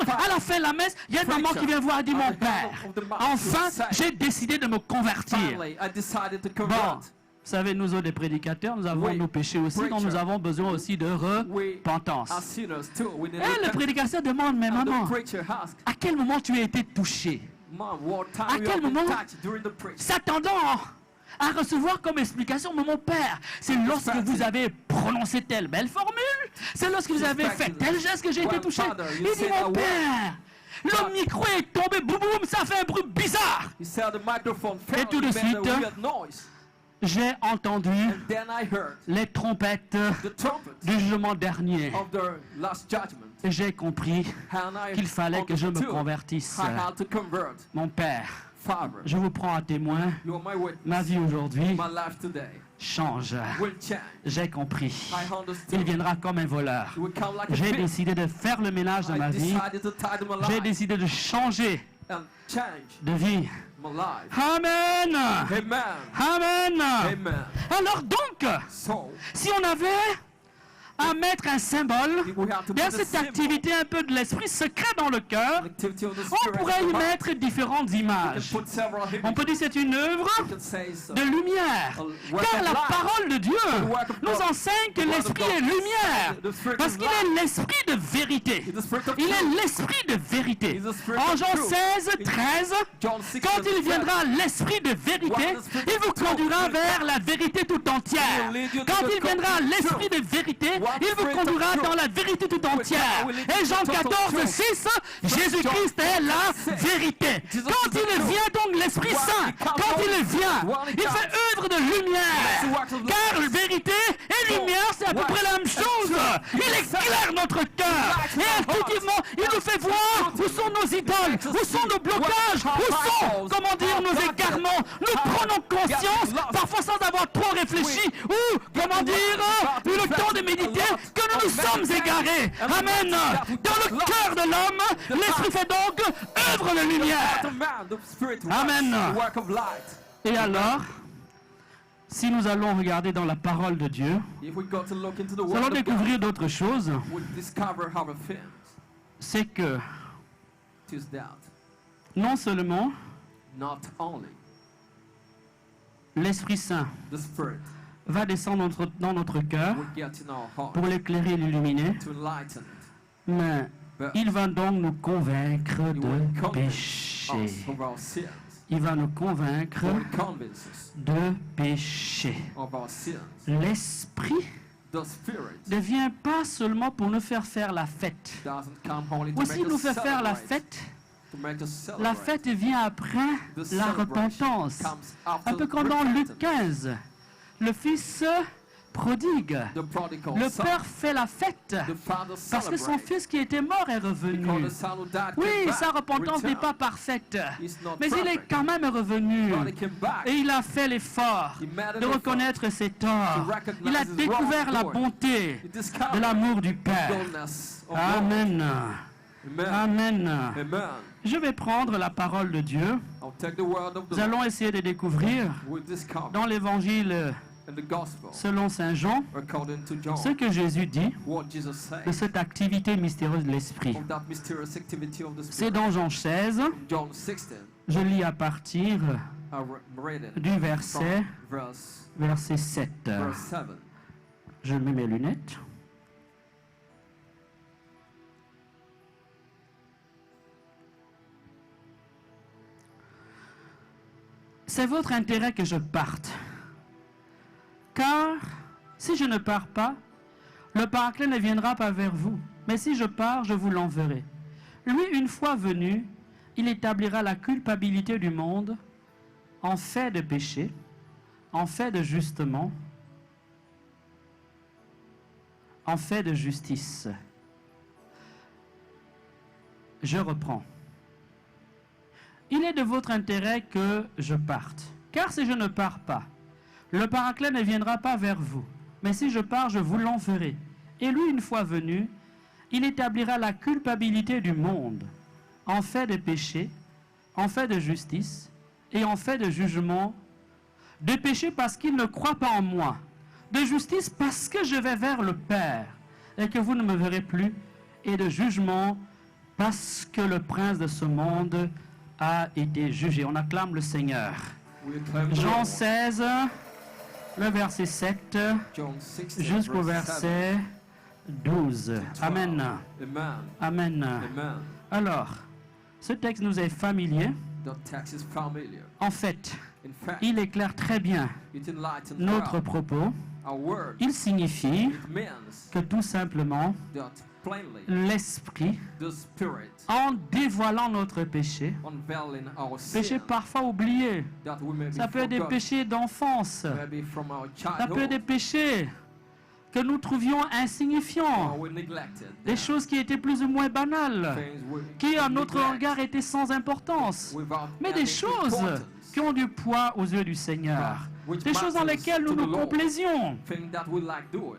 À la fin de la messe, il y a une maman qui vient voir et dit, mon père, enfin, j'ai décidé de me convertir. Finally, I decided to Bon, convert. vous savez, nous autres, les prédicateurs, nous avons Oui. nos péchés aussi, donc nous avons besoin aussi de We repentance. are sinners too. We need Et le repentance. prédicateur demande, mais And maman, the preacher asked, à quel moment tu as été touché? Mom, what time À you quel have been moment touched during the preaching? S'attendant à recevoir comme explication, mais mon père, c'est lorsque vous avez prononcé telle belle formule, c'est lorsque vous avez fait tel geste que j'ai été touché. Il dit, mon père, le micro est tombé, boum boum, ça fait un bruit bizarre. He said the microphone fell. tout de It made a suite, weird noise. J'ai entendu And then I heard les trompettes the trumpet du jugement dernier. of the last judgment. Et j'ai compris And I qu'il fallait que je me understood convertisse. I had to convert. Mon père, Father, je vous prends à témoin, you are my witness. ma vie aujourd'hui My life today change. will change. J'ai compris. I Il understood. viendra comme un voleur. You will come like a J'ai thief. décidé de faire le ménage de ma I vie. decided to tidy my J'ai life décidé de changer and change de vie. my life. Amen. Amen. Amen. Amen. Alors donc, So, si on avait à mettre un symbole, we have to bien put a cette symbol. activité un peu de l'esprit secret dans le cœur, Activity of the on Spirit. pourrait y mettre différentes You images. can put several On images. peut dire que c'est une œuvre You can say so. de lumière. Car la parole de Dieu nous enseigne que l'esprit est lumière. Parce qu'il est l'esprit de vérité. It's the Spirit of Il truth. est l'esprit de vérité. En Jean 16, 13, John 6, quand il viendra l'esprit de vérité, il vous conduira vers la vérité tout entière. Quand il viendra l'esprit de vérité, il vous conduira dans la vérité tout entière. Et Jean 14, 6, Jésus-Christ est la vérité. Quand il vient donc l'Esprit Saint, quand il vient, il fait œuvre de lumière. Car vérité et lumière, c'est à peu près la même chose. Il éclaire notre cœur. Et intuitivement, il nous fait voir où sont nos idoles, où sont nos blocages, où sont, comment dire, nos égarements. Nous prenons conscience, parfois sans avoir trop réfléchi, ou, comment dire, eu le temps de méditer, que nous nous sommes égarés. Amen. Dans le cœur de l'homme, l'Esprit fait donc œuvre de lumière. The man, the Spirit works, Amen. the work of light. Et alors, si nous allons regarder dans la parole de Dieu, If we go to look into the nous allons Word of God, découvrir d'autres choses. we discover other things. C'est que It is that non seulement not only l'Esprit Saint the Spirit va descendre dans notre cœur will get in our heart pour l'éclairer et l'illuminer, to enlighten it, mais but il va donc nous convaincre He will de convince péché. us of our sins. Il va nous convaincre He will convince us de péché. of our sins. L'Esprit The Spirit ne vient pas seulement pour nous faire faire la fête. doesn't come only to Aussi make nous us faire faire la celebrate, fête. to make us La celebrate. fête vient après The la celebration repentance. comes after Un peu comme dans Luc repentance. 15. Le fils prodigue. The prodigal Le son, père fait la fête the father parce que son celebrates. fils qui était mort est Because revenu. the son who died Oui, came back, sa repentance n'est returned. pas parfaite, He's not mais il est perfect. quand même revenu. But he came back. Et il a fait l'effort He made an de effort reconnaître ses torts. to recognize Il a his découvert la wrongdoing. bonté He discovered de l'amour du the Père. goodness of God. Amen. Amen. Amen. Amen. Je vais prendre la parole de Dieu. I'll take the word of the Nous allons essayer de découvrir Lord. We discover dans l'évangile in the gospel, selon Saint Jean according to John, ce que Jésus dit what Jesus de said cette activité mystérieuse de l'Esprit. of that mysterious activity of the C'est Spirit. dans Jean 16, John 16, je lis à partir I read it du verset, from verset 7. verse 7. Je mets mes lunettes. C'est votre intérêt que je parte. Car si je ne pars pas, le Paraclet ne viendra pas vers vous. Mais si je pars, je vous l'enverrai. Lui, une fois venu, il établira la culpabilité du monde en fait de péché, en fait de justement, en fait de justice. Je reprends. Il est de votre intérêt que je parte. Car si je ne pars pas, le Paraclet ne viendra pas vers vous. Mais si je pars, je vous l'enverrai. Et lui, une fois venu, il établira la culpabilité du monde en fait de péché, en fait de justice et en fait de jugement. De péché parce qu'il ne croit pas en moi. De justice parce que je vais vers le Père et que vous ne me verrez plus. Et de jugement parce que le prince de ce monde a été jugé. On acclame le Seigneur. We acclaim the Jean Lord. 16, le verset 7 John 16, jusqu'au verse 7. verset 12. Amen. Amen. Amen. Amen. Alors, ce texte nous est familier. The text is familiar. En fait, In fact, il éclaire très bien it enlightens notre well propos. our word. Il signifie It means que tout simplement, that plainly l'Esprit, the Spirit en dévoilant notre péché, unveiling our péché sin parfois oublié, that we may be ça peut être des forgotten, péchés d'enfance, maybe from our ça peut être des childhood, péchés que nous trouvions insignifiants, or we neglected des choses qui étaient plus ou moins banales, things we qui à notre neglect regard étaient sans importance, without mais des any choses importance, qui ont du poids aux yeux du Seigneur, which des choses dans matters lesquelles nous to the nous Lord, complaisions, things that we like doing,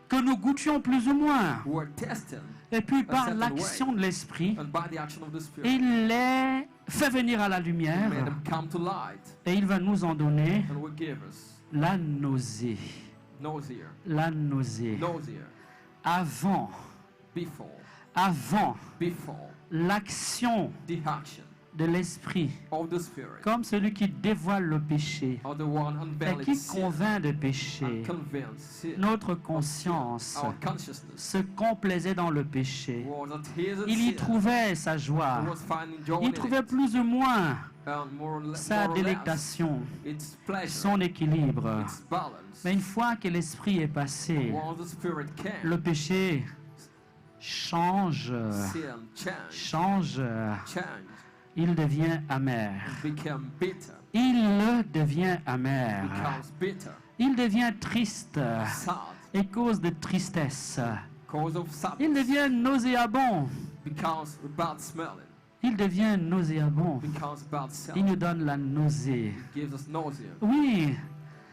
que nous goûtions plus ou moins, we're testing, et puis par certain l'action way. de l'Esprit, and by the action of the Spirit, il les fait venir à la lumière made them come to light, et il va nous en donner and will give us la nausée. nausea, La nausée. nausea, avant l'action the action de l'esprit, of the Spirit, comme celui qui dévoile le péché or the one et unveiling qui sin convainc de and péché, convince sin, notre conscience our consciousness se complaisait dans le péché. was at his Il y sin, trouvait sa joie. was finding joy Il in trouvait it, plus ou moins and more sa or less, délectation, its pleasure, son équilibre. its balance. Mais une fois que l'esprit est passé, Once the Spirit came, le péché change, sin change, changed, il devient amer. became bitter, Il devient amer. becomes bitter, Il devient triste sad, et cause de tristesse. cause of Il sadness, devient nauséabond. becomes bad smelling, Il devient nauséabond. becomes bad Il sound, nous donne la nausée. gives us nausea. Oui,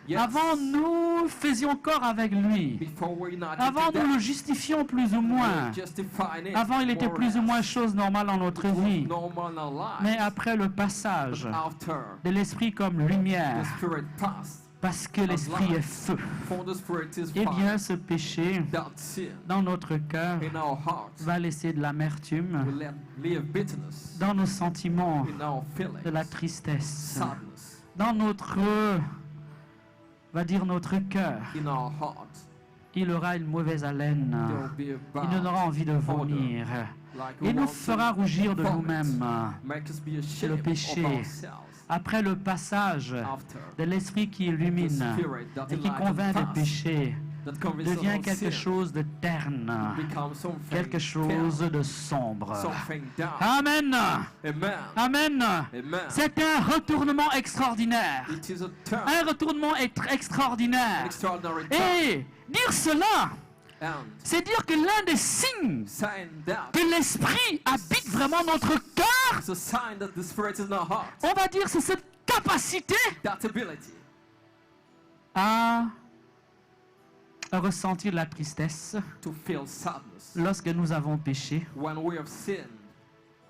Yes. avant nous faisions corps avec lui. Before we're not Avant nous le justifions plus ou moins. justifying it, Avant il était more or plus ou less. moins chose normale dans notre vie. Normal in our lives. Mais après le passage After de l'esprit comme the lumière, Spirit passed, parce que l'esprit est feu, for the Spirit is eh bien fire, ce péché that sin dans notre cœur in our hearts va laisser de l'amertume will leave bitterness dans nos sentiments, in our feelings, de la tristesse, sadness dans notre, va dire notre cœur. in our hearts. Il aura une mauvaise haleine. There will be a Il en bad aura envie de vomir. like Il nous want to fera rougir de vomit. nous-mêmes. Make us be ashamed of péché. ourselves. Après le passage After de l'esprit qui the illumine Spirit that et qui enlightens convainc de us, péché, that convinces us devient of quelque sin, chose de terne, becomes something quelque chose terrible, de sombre. something dark. Amen. Amen. Amen. Amen. C'est un retournement extraordinaire. It is a turn, Un retournement an extraordinaire. extraordinary turn. Et dire cela, And c'est dire que l'un des signes sign that que l'esprit habite vraiment notre cœur, it's a sign that the Spirit is in our heart. on va dire, c'est cette capacité That ability à ressentir la tristesse to feel sadness lorsque nous avons péché, when we have sinned.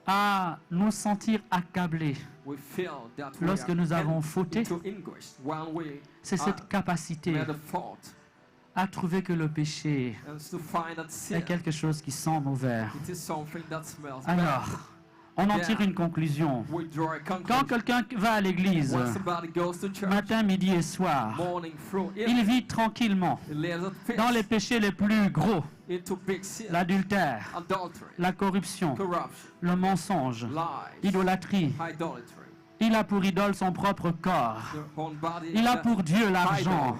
à nous sentir accablés We feel that we lorsque are nous avons fauté. into anguish when we C'est cette capacité made a fault, à trouver que le péché and to find that sin, est quelque chose qui sent mauvais. it is something that smells Alors, bad. on en Yeah. tire une conclusion. We draw a Quand conclusion. quelqu'un va à l'église, When somebody goes to church, matin, midi et soir, morning through il evening, vit tranquillement he lives at peace dans les péchés les plus gros, into big sin, l'adultère, adultery, la corruption, corruption, le mensonge, lies, l'idolâtrie. idolatry. Il a pour idole son propre corps. Your own body Il a is pour Dieu l'argent. idol.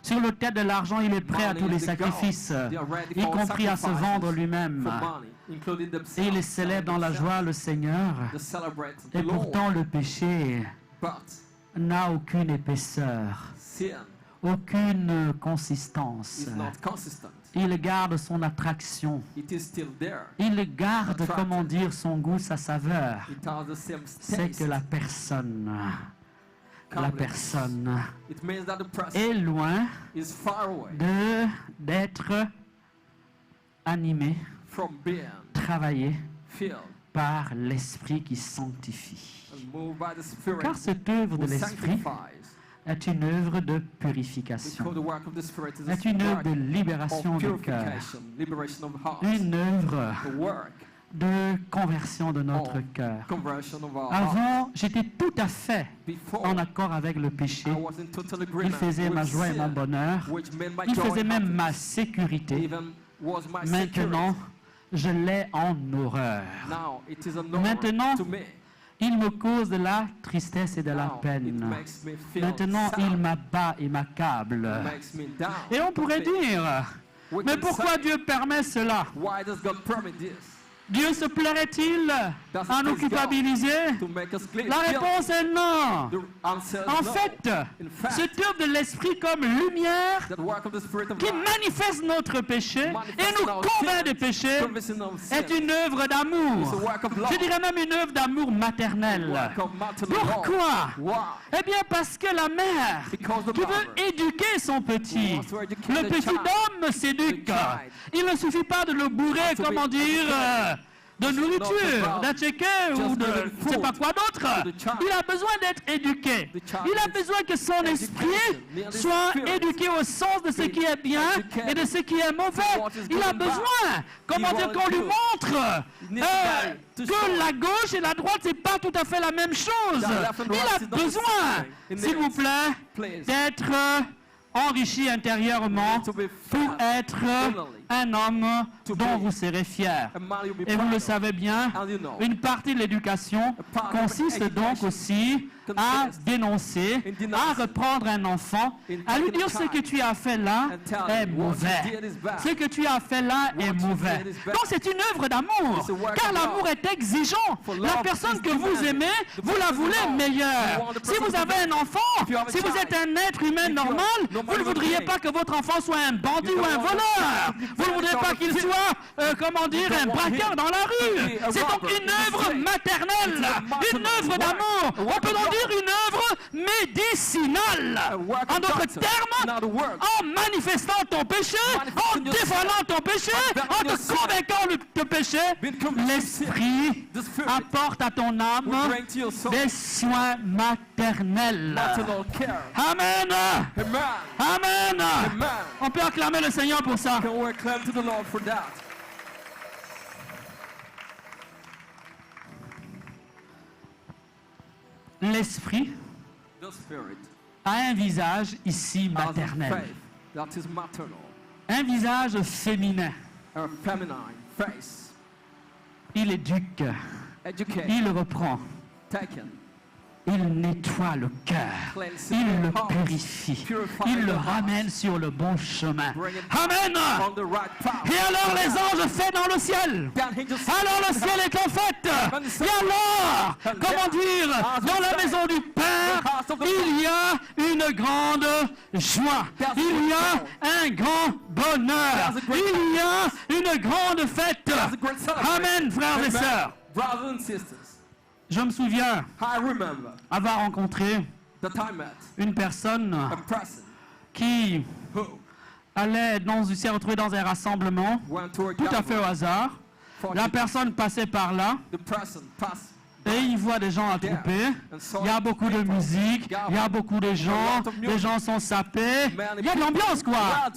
Sur le tête de l'argent, il est prêt à Money tous les is the God. sacrifices, They are ready y for compris à se sacrifices vendre lui-même. for money, including themselves, Et il célèbre dans la joie le Seigneur. to celebrate the Et Lord. pourtant, le péché But n'a aucune épaisseur, sin aucune consistance. is not consistent. Il garde son attraction. It is still there. Il garde, Attractive. comment dire, son goût, sa saveur. It has the same C'est taste. que la personne It means that the person est loin is far away d'être animé, from being travaillé filled par l'Esprit qui sanctifie. and moved by the Spirit Car cette œuvre de who l'Esprit sanctifies. est une œuvre de purification, Because the work of the Spirit is est une œuvre work de libération of du cœur, purification, liberation of hearts, une œuvre the work de conversion de notre of cœur. conversion of our hearts. Avant, j'étais tout à fait Before, en accord avec le péché. I was in total Il agreement faisait ma with joie et mon sin, bonheur. which made my Il joy faisait and même ma happiness, sécurité. even was my Maintenant, security. je l'ai en horreur. Now it is an honor Maintenant, to me. Il me cause de la tristesse et de la Now, it peine. makes me feel Maintenant, sad. il m'abat et m'accable. It makes me down. Et on pourrait dire, We mais can pourquoi say, Dieu permet cela? why does God permit this? Dieu se plairait-il Does it à nous please God culpabiliser? to make us clean? La réponse est non. The answer is En no. fait, In fact, cette œuvre de l'Esprit comme lumière that work of the Spirit of qui life, manifeste notre péché et manifesting nous our convainc sin, des péchés convincing of sin, est une œuvre is a d'amour. work of love, Je dirais même une œuvre d'amour maternel. work of maternal love. Pourquoi? Why? Eh bien parce que la mère Because the qui veut mother éduquer son petit, wants to educate le the petit child. homme s'éduque. The child. Il ne suffit pas de le bourrer, To be comment dire, educated. de nourriture, d'un checker ou de je ne sais pas quoi d'autre. Il a besoin d'être éduqué. Il a besoin que son esprit soit éduqué au sens de ce qui est bien et de ce qui est mauvais. Il a besoin, comment dire, qu'on lui montre que la gauche et la droite, c'est pas tout à fait la même chose. Il a besoin, s'il vous plaît, d'être enrichi intérieurement pour être un homme dont vous serez fier. Et vous le savez bien, une partie de l'éducation consiste donc aussi à dénoncer, à reprendre un enfant, à lui dire ce que tu as fait là est mauvais. Ce que tu as fait là est mauvais. Donc c'est une œuvre d'amour, car l'amour est exigeant. La personne que vous aimez, vous la voulez meilleure. Si vous avez un enfant, si vous êtes un être humain normal, vous ne voudriez pas que votre enfant soit un bandit ou un voleur. Vous ne voudriez pas qu'il soit, comment dire, un braqueur dans la rue. C'est donc une œuvre maternelle, une œuvre d'amour. On peut donc dire une œuvre médicinale. En d'autres termes, en manifestant ton péché, en dévoilant ton péché, en te convainquant de ton péché, l'Esprit apporte à ton âme des soins maternels. Amen. Amen. On peut acclamer le Seigneur pour ça. L'Esprit a un visage ici maternel. Un visage féminin. Il éduque. Il reprend. Il nettoie le cœur. Il le purifie. Il le ramène sur le bon chemin. Amen. Et alors les anges fêtent dans le ciel. Alors le ciel est en fête. Et alors, comment dire, dans la maison du Père, il y a une grande joie. Il y a un grand bonheur. Il y a une grande fête. Amen, frères et sœurs. Je me souviens avoir rencontré une personne qui s'est retrouvée dans un rassemblement tout à fait au hasard. La personne passait par là et il voit des gens attroupés. Il y a beaucoup de musique, il y a beaucoup de gens, les gens sont sapés. Il y a de l'ambiance, quoi.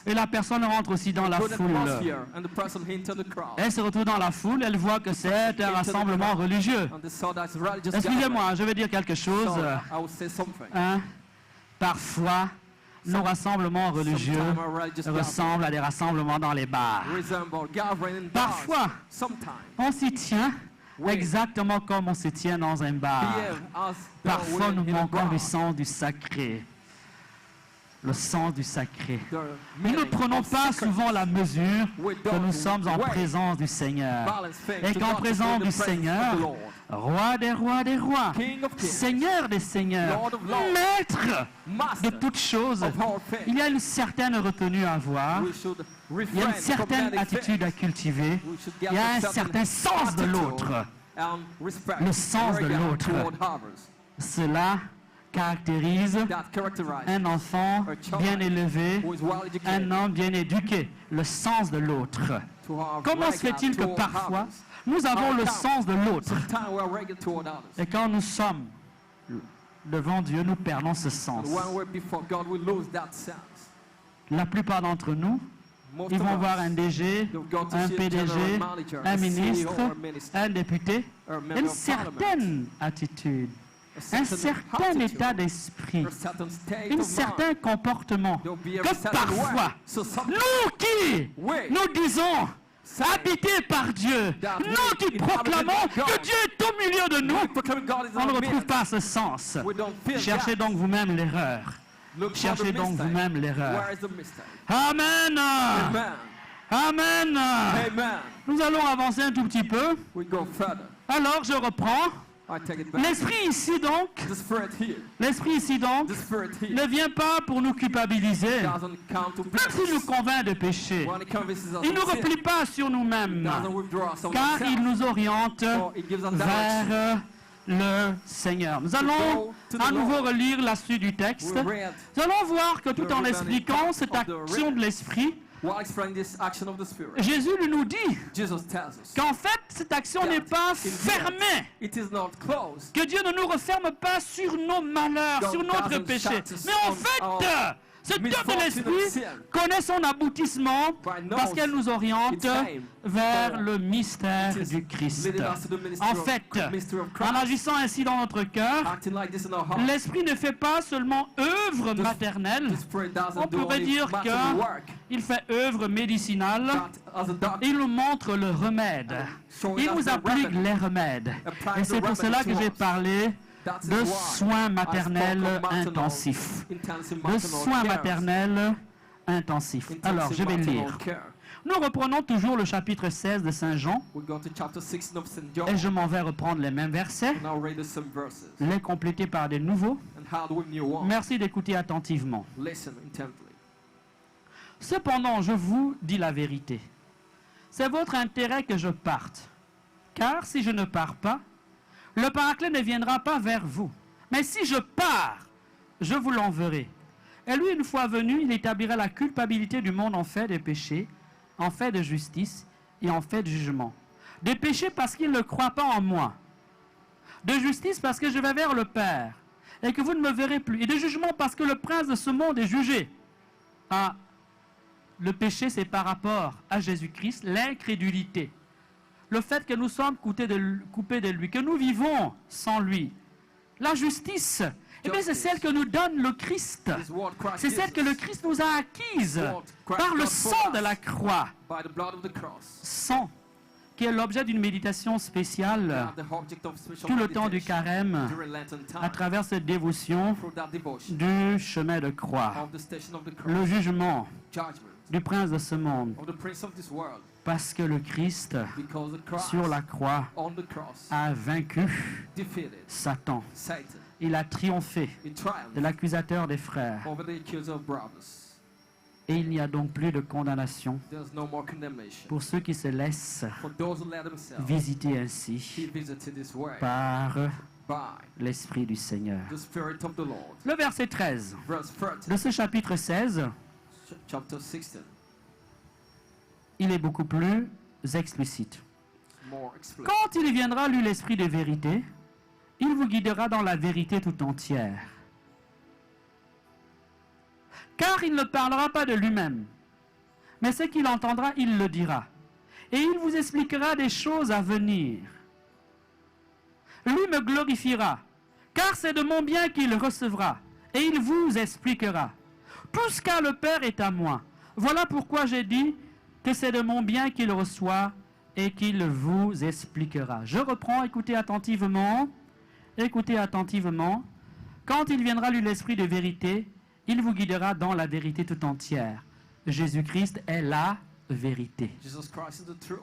Et la personne rentre aussi dans la foule. Elle se retrouve dans la foule, elle voit que c'est un rassemblement religieux. Excusez-moi, je vais dire quelque chose. Parfois, nos rassemblements religieux ressemblent à des rassemblements dans les bars. Parfois, on s'y tient exactement comme on se tient dans un bar. Parfois, nous manquons du sens du sacré. Le sens du sacré. Nous ne prenons pas souvent la mesure que nous sommes en présence du Seigneur. Et qu'en présence du Seigneur, Roi des rois des rois, Seigneur des seigneurs, Maître de toutes choses, il y a une certaine retenue à avoir, il y a une certaine attitude à cultiver, il y a un certain sens de l'autre. Le sens de l'autre. Cela caractérise un enfant bien élevé, un homme bien éduqué, le sens de l'autre. Comment se fait-il que parfois, nous avons le sens de l'autre et quand nous sommes devant Dieu, nous perdons ce sens. La plupart d'entre nous, ils vont voir un DG, un PDG, un ministre, un député, une certaine attitude, un certain état d'esprit, un certain comportement que parfois, nous qui nous disons habités par Dieu, nous qui proclamons que Dieu est au milieu de nous, on ne retrouve pas ce sens. Cherchez donc vous-même l'erreur. Cherchez donc vous-même l'erreur. Amen. Amen. Nous allons avancer un tout petit peu. Alors je reprends. L'esprit ici donc ne vient pas pour nous culpabiliser, même s'il nous convainc de péché. Il ne nous replie pas sur nous-mêmes, car il nous oriente vers le Seigneur. Nous allons à nouveau relire la suite du texte. Nous allons voir que tout en expliquant cette action de l'Esprit, while explaining this action of the Spirit, Jésus nous dit Jesus tells us qu'en fait, cette action n'est pas fermée. it is not closed. Que Dieu ne nous referme pas sur nos malheurs, God sur notre doesn't péché. shut us Mais en on fait, our ce don de misfortune of l'Esprit sin. connaît son aboutissement But knows parce qu'elle nous oriente its aim. vers For le mystère it is du Christ. leading us to the ministry En of- fait, mystery of en Christ. agissant ainsi dans notre cœur, Acting like this in our heart, l'Esprit ne fait pas seulement œuvre The- maternelle, the Spirit doesn't on do pourrait only dire maternal work, qu'il fait œuvre médicinale. but as a doctor, Il nous montre le remède. showing Il us nous the applique remedy. les remèdes. Applying Et c'est the pour cela que remedy j'ai to us. parlé That is de why soins I maternels spoke of maternal- intensifs. intensive De maternal soins care. maternels intensifs. Alors, Intensive je vais maternal lire. care. Nous reprenons toujours le chapitre 16 de Saint Jean We go to chapter 16 of St. John, et je m'en vais reprendre les mêmes versets, and I'll read the some verses, les compléter par des nouveaux. and how with new one. Merci d'écouter attentivement. Listen intently. Cependant, je vous dis la vérité. C'est votre intérêt que je parte. Car si je ne pars pas, le Paraclet ne viendra pas vers vous. Mais si je pars, je vous l'enverrai. Et lui, une fois venu, il établira la culpabilité du monde en fait de péché, en fait de justice et en fait de jugement. De péché parce qu'il ne croit pas en moi. De justice parce que je vais vers le Père et que vous ne me verrez plus. Et de jugement parce que le prince de ce monde est jugé. Ah, le péché, c'est par rapport à Jésus-Christ, l'incrédulité. Le fait que nous sommes coupés de lui, que nous vivons sans lui. La justice, eh bien, c'est celle que nous donne le Christ. This is what Christ C'est celle gives que le us Christ nous a acquise What Christ par le got for sang de us. la croix. by the blood of the cross. Sang qui est l'objet d'une méditation spéciale Are the object of special tout le temps du meditation carême during Lenten time, à travers cette dévotion through that devotion du chemin de croix. of the station of the cross, Le jugement judgment du prince de ce monde. of the prince of this world, Parce que le Christ, because the Christ sur la croix, on the cross a vaincu defeated Satan. Satan. Il a triomphé He de triumphed l'accusateur des frères. over the accuser of brothers. Et il n'y a donc plus de condamnation There's no more condemnation pour ceux qui se laissent for those who let themselves visiter be ainsi visited this way par by l'Esprit du Seigneur. the Spirit of the Lord. Le verset 13 Verse 30, de ce chapitre 16, chapter 16, il est beaucoup plus explicite. more explicit. Quand il viendra, lui, l'Esprit de vérité, il vous guidera dans la vérité tout entière. Car il ne parlera pas de lui-même, mais ce qu'il entendra, il le dira. Et il vous expliquera des choses à venir. Lui me glorifiera, car c'est de mon bien qu'il recevra, et il vous expliquera. Tout ce qu'a le Père est à moi. Voilà pourquoi j'ai dit que c'est de mon bien qu'il reçoit et qu'il vous expliquera. Je reprends, écoutez attentivement. Écoutez attentivement. Quand il viendra, lui, l'Esprit de vérité, il vous guidera dans la vérité tout entière. Jésus-Christ est la vérité. Jesus Christ is the truth,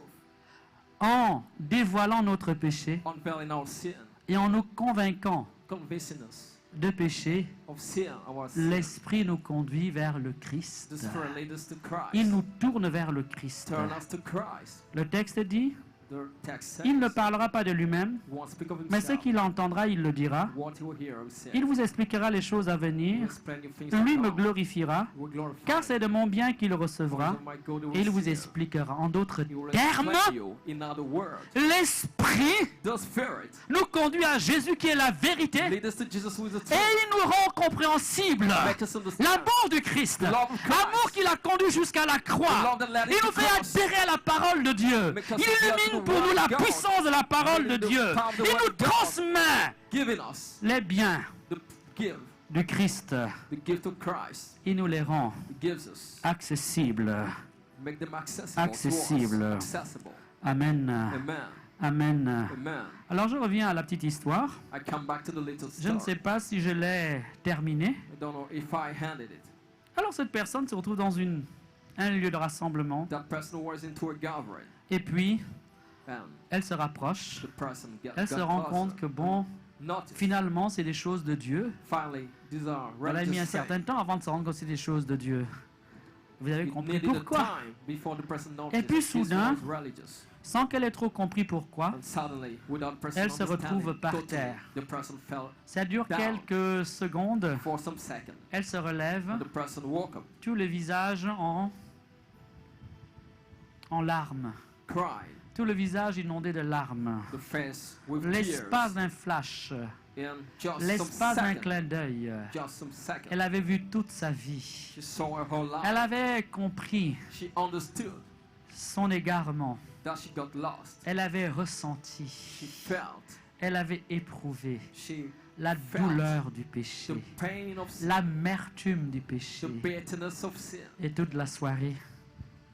En dévoilant notre péché unveiling our sin, et en nous convainquant convincing us de péché, of sin, our sin. l'Esprit nous conduit vers le Christ. The Spirit leads us to Christ. Il nous tourne vers le Christ. Turn us to Christ. Le texte dit, The text says, il ne parlera pas de lui-même, he won't speak of mais ce himself. qu'il entendra, il le dira. What he will hear, he will say. Il vous expliquera les choses à He will venir. explain you things to Lui me come. glorifiera, He will glorify car you. c'est de mon bien qu'il recevra, For my good he will et il vous see. expliquera. En d'autres He will termes, explain you. In other words, l'Esprit the Spirit nous conduit à Jésus qui est la vérité, lead us to Jesus who is the et truth. il nous rend compréhensible Make us understand. l'amour du Christ, Love of Christ. l'amour qui l'a conduit jusqu'à la croix. Love that led Il him nous to fait cross. adhérer à la parole de Dieu. Make us Il adhere to illumine the pour word nous la of God. puissance de la parole de Give the Dieu. power of the Il word nous of God. transmet Giving us les biens the give, du Christ. the gift of Christ. Il nous les rend He gives us. accessibles. Make them accessible. Accessible. To us. Accessible. Amen. Amen. Amen. Amen. Alors je reviens à la petite histoire. I come back to the little Je ne story. sais pas si je l'ai terminée. I don't know if I handed it. Alors cette personne se retrouve dans un lieu de rassemblement. That person was into a gathering, Et puis, and elle se rapproche. the person Elle se rend compte que bon, notice. finalement, c'est des choses de Dieu. Finally, these are Elle a mis un religious certain things. temps avant de se rendre compte que c'est des choses de Dieu. Vous avez It compris needed a pourquoi? time before the person noticed Et puis this soudain, was religious. Sans qu'elle ait trop compris pourquoi, And suddenly, without the person elle se understanding retrouve par totally, terre. the person fell ça dure Down. quelques secondes. for some seconds. Elle se relève, And the person woke up, tout le visage en en larmes, cried, tout le visage inondé de larmes, the face with l'espace tears, d'un flash, in just some l'espace d'un seconds, clin d'œil. just some seconds. Elle avait vu toute sa vie. She saw her whole life. Elle avait compris She understood son égarement. that she got lost. Elle avait ressenti. She felt, Elle avait éprouvé she la felt douleur du the péché, pain of sin, l'amertume du the péché. bitterness of sin. Et toute la soirée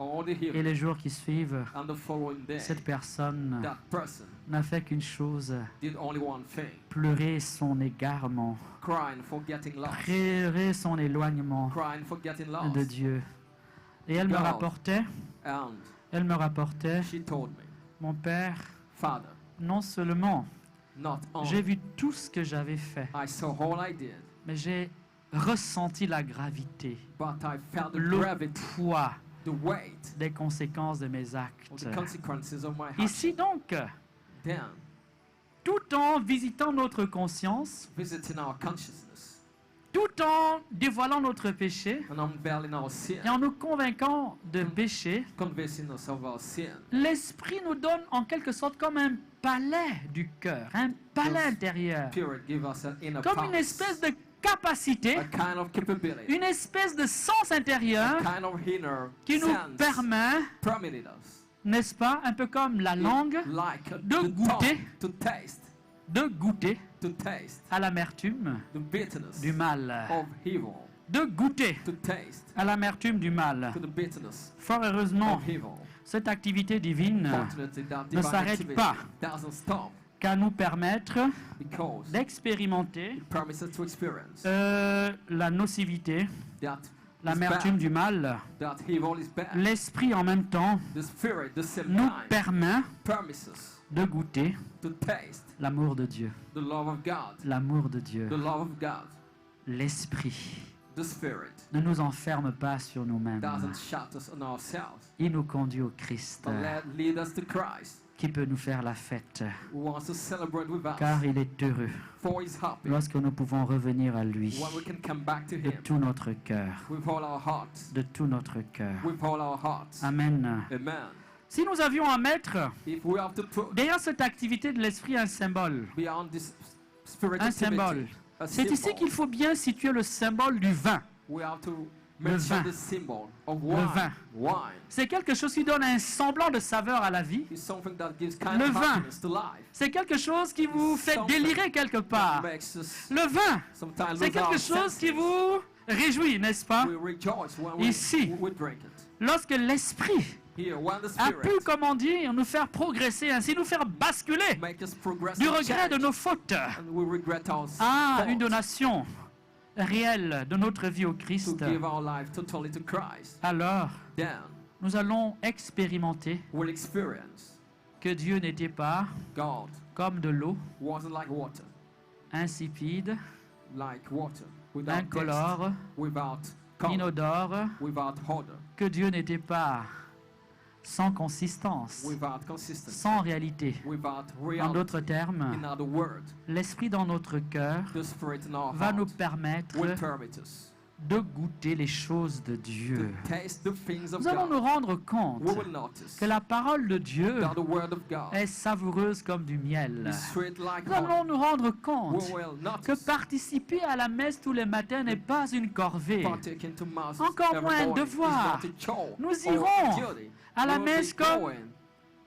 All the et healing les jours qui suivent, and the following day, cette personne that person n'a fait qu'une chose, did only one thing, pleurer son égarement, crying for getting lost, pleurer son éloignement crying for getting de lost. Dieu. Et elle me God. rapportait, And she told me, mon père, Father, non seulement not j'ai only vu tout ce que j'avais fait, I saw all I did, mais j'ai ressenti la gravité, but I felt the le gravity, poids the weight des conséquences de mes of actes. the consequences of my heart. Ici donc, Then, tout en visitant notre conscience, visiting our consciousness tout en dévoilant notre péché and unveiling our sin, et en nous convainquant de péché, convincing us of our sin, l'Esprit nous donne en quelque sorte comme un palais du cœur, un palais intérieur, Spirit give us an inner comme une palace, espèce de capacité, a kind of capability, une espèce de sens intérieur a kind of inner qui nous sense permet, permitted us, n'est-ce pas, un peu comme la langue, like de the goûter. tongue, de goûter to taste à l'amertume the bitterness du mal, of evil, de goûter to taste à l'amertume du mal. to the bitterness Fort heureusement, of evil. cette activité divine Fortunately, that ne divine s'arrête activity pas. doesn't stop qu'à nous permettre because d'expérimenter it permits us to experience la nocivité, that l'amertume du mal. that evil is bad. L'esprit en même temps The Spirit, the same nous time, permet permits us de goûter to taste l'amour de Dieu. the love of God, L'amour de Dieu. the love of God. L'esprit The Spirit ne nous enferme pas sur nous-mêmes. doesn't shut us on ourselves, Il nous conduit au Christ, but lead us to Christ, qui peut nous faire la fête, who wants to celebrate with us, car il est heureux for He's happy lorsque nous pouvons revenir à lui when we can come back to de Him tout notre cœur, with all our hearts, de tout notre cœur. with all our hearts. Amen. Amen. Si nous avions à mettre If we have to put derrière cette activité de l'esprit un symbole, beyond this spirit un activity, symbole, a c'est ici symbol, qu'il faut bien situer le symbole du vin. we have to Le mention vin. the symbol of Le wine. vin. Wine C'est quelque chose qui donne un semblant de saveur à la vie. is something that gives kind Le of vin. happiness to life. C'est quelque chose qui vous fait Something délirer quelque That part. makes us Le vin, sometimes c'est lose our quelque chose qui senses. vous réjouit, n'est-ce pas? We rejoice when Ici. we drink it. Lorsque l'esprit Here, when the a Spirit pu, comment dire, nous faire progresser, ainsi nous faire basculer make us progress du and regret de change, nos fautes and we regret our à faults, une donation réelle de notre vie au to Christ, give our life totally to Christ, alors then nous allons expérimenter we'll experience que Dieu n'était pas God comme de l'eau, wasn't like water, insipide, without incolore, taste, without color, inodore, without odor, que Dieu n'était pas sans consistance, without consistency, sans réalité. without En reality. d'autres termes, In other words, l'Esprit dans notre cœur the Spirit in our va nous heart permettre will permit us de goûter les choses de to Dieu. taste the things of Nous allons nous God. rendre compte We will notice que la parole de Dieu that the Word of God est savoureuse comme du miel. is sweet like Nous allons honey. nous rendre We compte will que notice participer à la messe tous les matins n'est pas une corvée. partaking to Mass Encore every moins morning devoir. is not a chore Nous or irons a duty. à la We will be messe comme going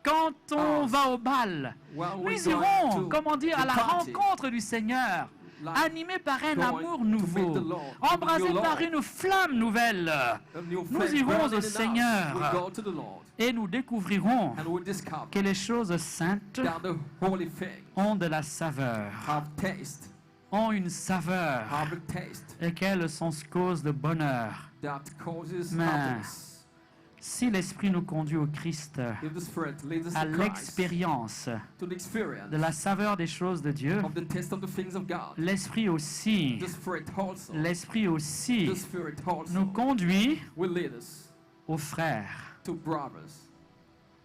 quand on Ah. va au bal. when Nous we're going irons, to comment dire, à the la party, rencontre du Seigneur, like animés par un going amour to meet nouveau, the Lord, embrasés your par Lord. une flamme nouvelle. a new Nous flame irons burning au in us. Seigneur. We go to the Lord Et nous découvrirons and we discover que les choses saintes that the holy things ont de la saveur, have taste, ont une saveur, have a taste et qu'elles sont cause de bonheur. that causes Mais happiness. si l'Esprit nous conduit au Christ, If the Spirit leads us à to Christ, l'expérience to the experience de la saveur des choses de Dieu, of the taste of the things of God, l'Esprit aussi, the Spirit also, l'Esprit the Spirit also nous conduit will lead us aux frères. to brothers,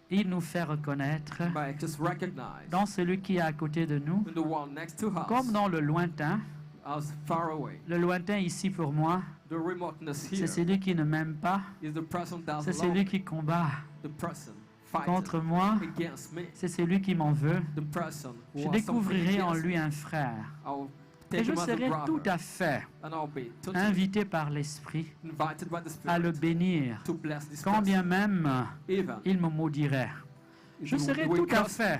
Il nous fait reconnaître make us recognize dans celui qui est à côté de nous, in the one next to us, comme dans le lointain. as far away, Le lointain ici pour moi, The remoteness C'est here celui qui ne m'aime pas. is the person that C'est doesn't celui love qui combat the person fighting contre moi. against me. C'est celui qui m'en veut. The person Je who has something découvrirai en against lui me. un frère. I'll Et take je him as a serai brother, tout à fait and I'll be totally invité par l'Esprit invited by the à le Spirit bénir, to bless this quand bien person. même Even il me maudirait. if Je you serai will tout à curse, fait,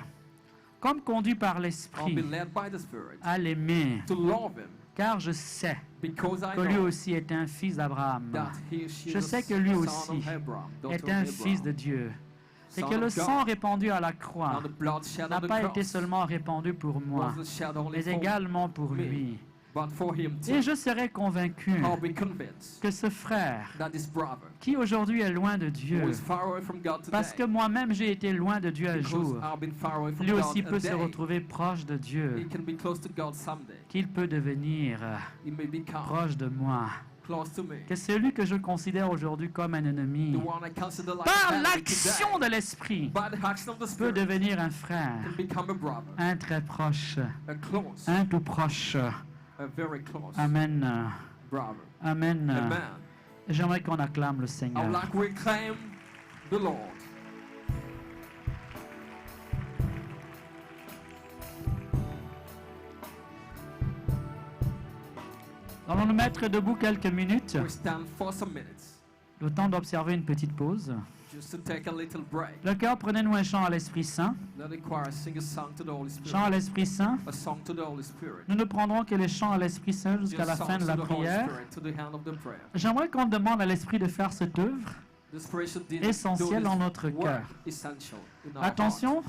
comme conduit par I'll be l'Esprit, led by the Spirit à l'aimer, to love him, car je sais because I que lui know aussi est un fils d'Abraham, that he she Je is sais a que lui son aussi of Abraham, daughter est of un Abraham, fils de Dieu, et son que le of God. sang répandu à la croix And the blood shed n'a on the pas été cross seulement répandu pour moi, wasn't shed only mais for également pour me, lui. but for him too. Et je serai convaincu I'll be convinced que ce frère, that this brother, qui aujourd'hui est loin de Dieu, who is far away from God today, parce que moi-même j'ai été loin de Dieu un because jour, I've been far away from lui God aussi a peut se day, retrouver proche de he Dieu, can be close to God someday. qu'il peut devenir He may become proche de moi. close to me. Que celui que je considère aujourd'hui comme un The ennemi, one I consider like par a enemy l'action today, de l'Esprit, by the action of the peut Spirit, devenir un frère, can become a brother, un très proche, a close, un tout proche. a very close Amen. brother. Amen. Amen. J'aimerais qu'on acclame le I would Seigneur. like we claim the Lord. Allons nous mettre debout quelques minutes, We stand for some minutes, le temps d'observer une petite pause. just to take a little break. Le cœur, prenez-nous un chant à l'Esprit Saint. Let the choir sing a song to the Holy Chant à Spirit. l'Esprit Saint. A song to the Holy Spirit. Nous ne prendrons que les chants à l'Esprit Saint jusqu'à la Just fin songs de la to the Holy prière. Spirit, to the hand of the prayer. J'aimerais qu'on demande à l'Esprit de faire cette œuvre The Spirit should do essentielle this en notre work, cœur. essential in our Attention,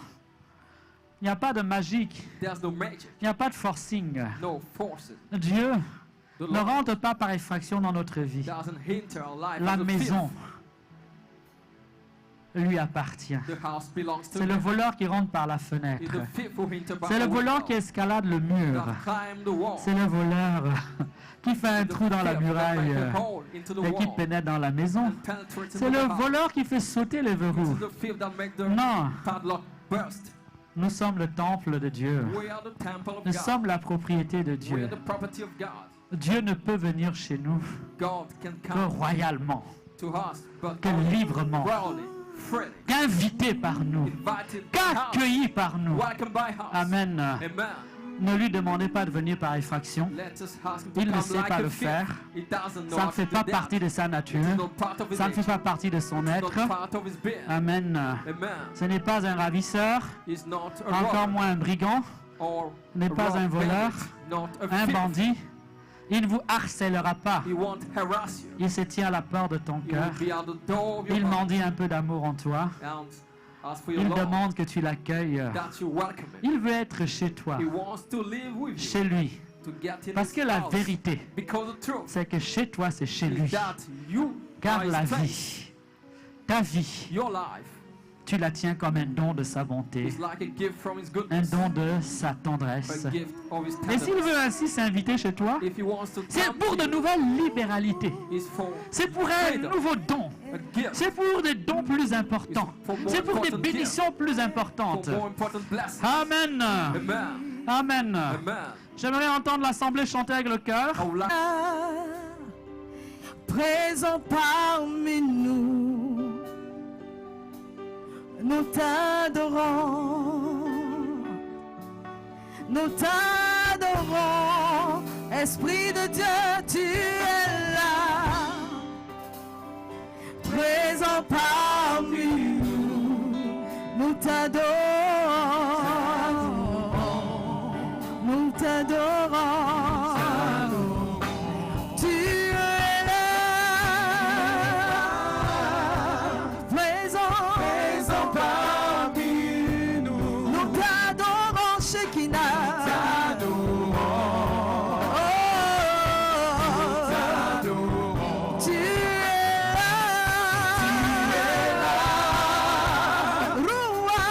il n'y a pas de magique, heart. There's no magic, il n'y a pas de forcing. no forces. Dieu The ne Lord rentre pas par effraction dans notre vie. doesn't hinder our life. La as a maison thief. lui appartient. The house belongs to C'est le him. voleur qui rentre par la It's fenêtre. the thief who entered by C'est le the voleur window, qui escalade le mur. that climbed the wall. C'est le voleur qui fait un The trou dans la thief that muraille make a hole into the et qui wall pénètre dans la maison. and penetrates C'est into le the house. voleur qui fait sauter les verrous. It's the thief that make the Non, padlock burst. nous sommes le temple de Dieu. We are the temple of Nous God. sommes la propriété de We Dieu. are the property of God. Dieu ne peut venir chez nous God can que come royalement, to us, but que only librement, royally, freely, qu'invité par nous, invited by house, qu'accueilli par nous. welcome by house. Amen. Amen. Ne lui demandez pas de venir par effraction. Let us ask him to Il ne come sait like pas a le thief. faire. He doesn't know Ça ne how fait to pas do that. partie de sa It is nature. not part of his Ça ne fait nature. pas partie de son It's not être. part of his being. Amen. Amen. Ce n'est pas un ravisseur, He's not a encore robber moins un brigand, or n'est a pas un rob voleur, bandit, not a un thief. bandit. Il ne vous harcèlera pas. He won't harass you. Il se tient à la porte de ton He cœur. will be at the door of your Il heart mendie un peu d'amour en toi. and ask for your Il love, demande que tu l'accueilles. that you welcome him. Il veut être chez toi, He wants to live with you, chez lui. to get in Parce his que la house. vérité, Because the truth c'est que chez toi, c'est chez is lui. that you Car are la his place. vie, ta vie, Your life tu la tiens comme un don de sa bonté, is like a gift from his un goodness, don de sa tendresse. a gift of his Et s'il tenderness. veut ainsi s'inviter chez toi, If he wants to c'est come pour to de you, nouvelles libéralités. it's for C'est pour un nouveau don. a gift, C'est pour des dons plus importants. C'est pour des bénédictions plus for importantes. more important blessings. Amen. Amen. Amen. Amen. J'aimerais entendre l'assemblée chanter avec le cœur. I would like Présent parmi nous, nous t'adorons, nous t'adorons, Esprit de Dieu, tu es là, présent parmi nous, nous t'adorons, nous t'adorons. Tu es là, présent parmi nous. Nous t'adorons, Shekinah. Tu es là, Roua,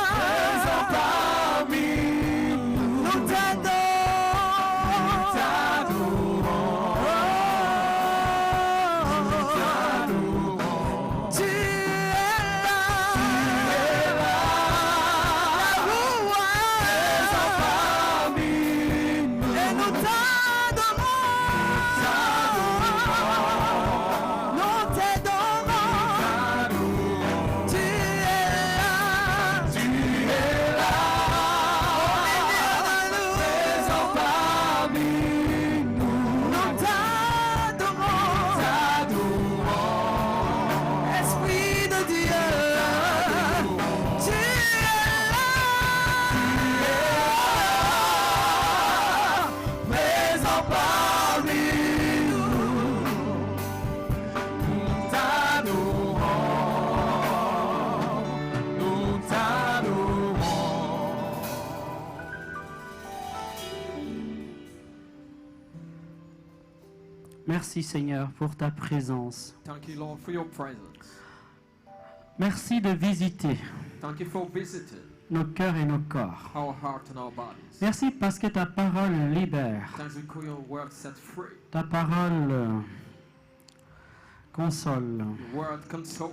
Merci Seigneur pour ta présence. Thank you, Lord, for your presence. Merci de visiter Thank you for visiting nos cœurs et nos corps. our heart and our bodies. Merci parce que ta parole libère. Thanks because your word set free. Ta parole console. Your word consoles.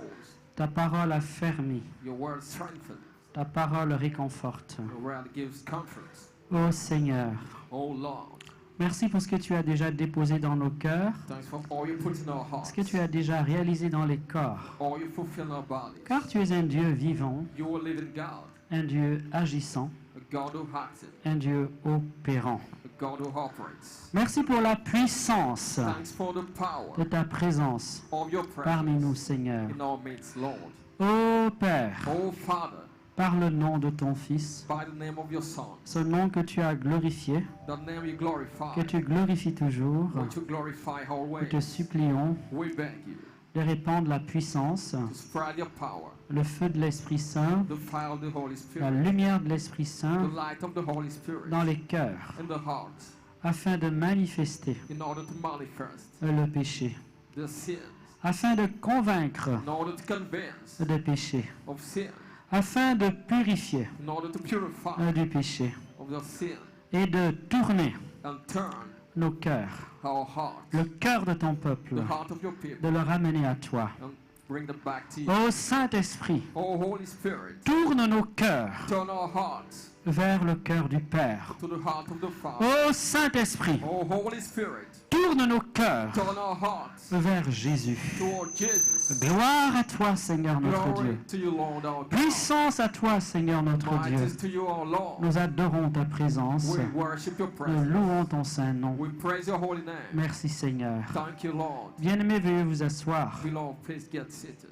Ta parole affermit. Your word strengthens. Ta parole réconforte. Your word gives comfort. Ô Seigneur, Oh Lord, merci pour ce que tu as déjà déposé dans nos cœurs, thanks for all you put in our hearts, ce que tu as déjà réalisé dans les corps. all you fulfill in our bodies. Car tu es un Dieu vivant, You are living God, un Dieu agissant, a God who acts it, un Dieu opérant. a God who operates. Merci pour la puissance Thanks for the power de ta présence of your parmi nous, presence Seigneur. in our midst, Lord. Ô Père, Oh Father, par le nom de ton Fils, by the name of your Son, ce nom que tu as glorifié, the name you glorify, que tu glorifies toujours, which you glorify nous always, te supplions we beg you de répandre la puissance, to spread your power, le feu de l'Esprit Saint, the fire of the Holy la Spirit, lumière de l'Esprit the Saint light of the Holy Spirit dans les cœurs, in the hearts, afin de manifester in order to manifest le péché, the sins, afin de convaincre in order to convince de péché, of sin, afin de purifier in order to purify du péché of the sin, et de tourner and turn nos cœurs, our hearts, le cœur de ton peuple, the heart of your de people, le ramener à toi. and bring them back to you. Ô Saint-Esprit, Oh Holy Spirit, tourne nos cœurs turn our hearts vers le cœur du Père. to the heart of the Father. Ô Saint-Esprit, Oh Holy Spirit, tourne nos cœurs turn our hearts vers Jésus. toward Jesus. Gloire à toi, Seigneur notre Glory Dieu. to you, Lord, our God. Puissance à toi, Seigneur notre Might Dieu. is to you, our Lord. Nous adorons ta présence. We worship your Nous presence. louons ton saint nom. We praise your holy name. Merci, Seigneur. Thank you, Lord. Bien-aimés, veuillez vous asseoir. Beloved, please get seated.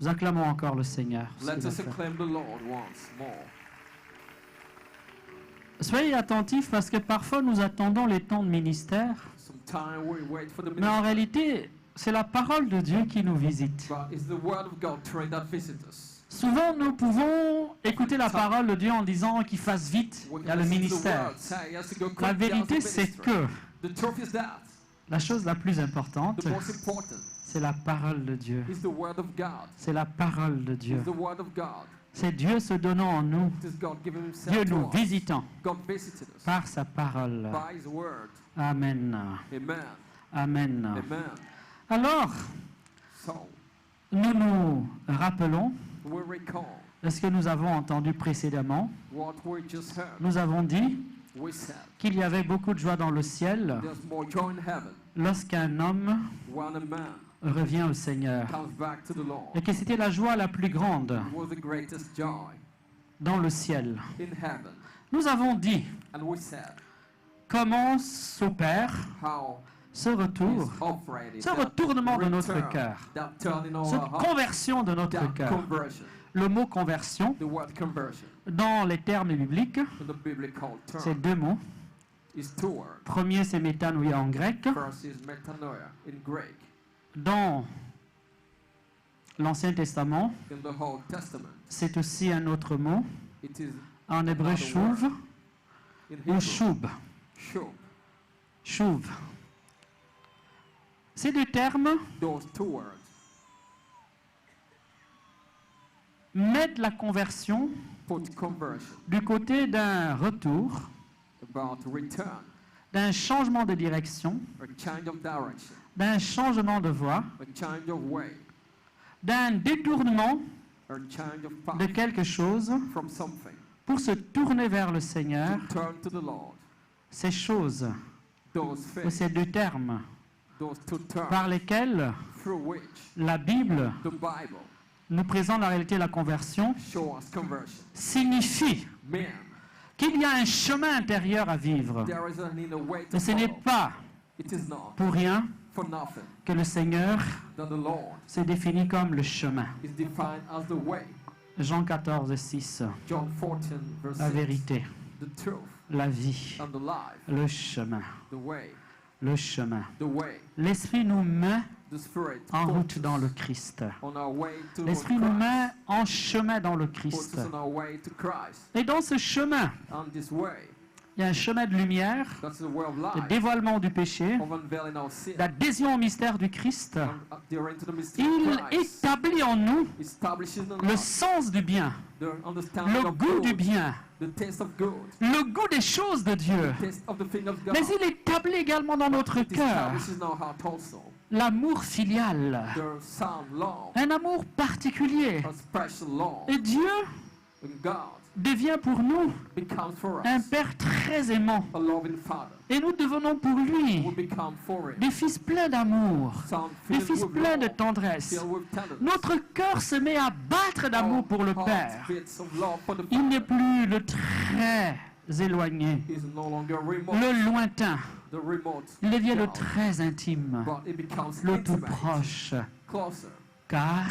Nous acclamons encore le Seigneur. Let us acclaim the Lord once more. Soyez attentifs parce que parfois nous attendons les temps de ministère, Sometime we wait for the mais en ministry, réalité, c'est la parole de Dieu qui nous visite. but it's the word of God that visits us. Souvent, nous pouvons écouter la parole de Dieu en disant qu'il fasse vite, We il y a le listen to the ministère. word, say, yes, to go La quick, there's the vérité, c'est ministry. que The truth is that la chose la plus importante, the most important c'est la parole de Dieu. is the word of God. C'est la parole de Dieu. It's the word of God. C'est Dieu se donnant en nous, It is God giving himself Dieu to nous us. visitant God visited us par sa parole. by his word. Amen. Amen. Amen. Amen. Alors, So, nous nous rappelons we recall de ce que nous avons entendu précédemment. what we just heard. Nous avons dit We said qu'il y avait beaucoup de joie dans le ciel there's more joy in heaven lorsqu'un homme when a man revient au Seigneur. comes back to the Lord. Et que c'était la joie la plus grande It was the greatest joy dans le ciel. in heaven. Nous avons dit And we said comment s'opère how ce is retour, operated ce retournement de notre return, cœur, that turn in our cette heart, conversion de notre that cœur. conversion. Le mot conversion, The word conversion dans les termes bibliques, in the biblical c'est term deux mots. is two words. Premier, c'est métanoïa en grec. First is metanoia in Greek. Dans l'Ancien Testament, In the Old Testament, c'est aussi un autre mot. it is En hébreu, Another chouv in ou Hebrew, choub. shub. Chouv. Ces deux termes Those two words mettent la conversion put conversion du côté d'un retour, about return, d'un changement de direction, a change of direction, d'un changement de voie, a change of way, d'un détournement a change of de path quelque chose from something pour se tourner vers le Seigneur. to turn to the Lord. Ces choses, Those ou things, ces deux termes those two terms par lesquels through which la Bible the Bible nous présente la réalité de la conversion, show us conversion. signifie Man, qu'il y a un chemin intérieur à vivre. there is an inner way to Et ce n'est follow. pas It is not pour rien for nothing que le Seigneur that the Lord s'est défini comme le chemin. is defined as the way. Jean 14, 6. John 14, verse La 6. vérité, The truth la vie, and the life, le chemin, the way, le chemin. the way, L'Esprit nous met the Spirit en puts route us dans le Christ. on our way to L'Esprit nous Christ, met en chemin dans le puts Christ. us on our way to Christ. Et dans ce chemin, On this way, il Il y a un chemin de lumière, That's the way of de life. dévoilement du péché, Of unveiling our sin. d'adhésion au mystère du Christ. During to the mystery Il of Christ. établit en nous Establishes in le us sens du bien, the understanding le of goût du good, bien, the taste of good, le goût des choses de Dieu. taste of the thing of God. Mais il établit également dans notre It cœur establishes in our heart also l'amour filial, the sound love, un amour particulier. a special love. Et Dieu And God devient pour nous becomes for un us Père très aimant. a loving Father. Et nous devenons pour lui We become for him des fils pleins d'amour, some des filled fils with pleins de love, tendresse. filled with tenderness. Notre cœur se met à battre d'amour pour le Our Père. heart beats of love for the Il n'est Father. plus le très éloigné, He is no longer remote, le lointain. the remote, Il devient le God, très intime, but it becomes le tout intimate, proche. closer, Car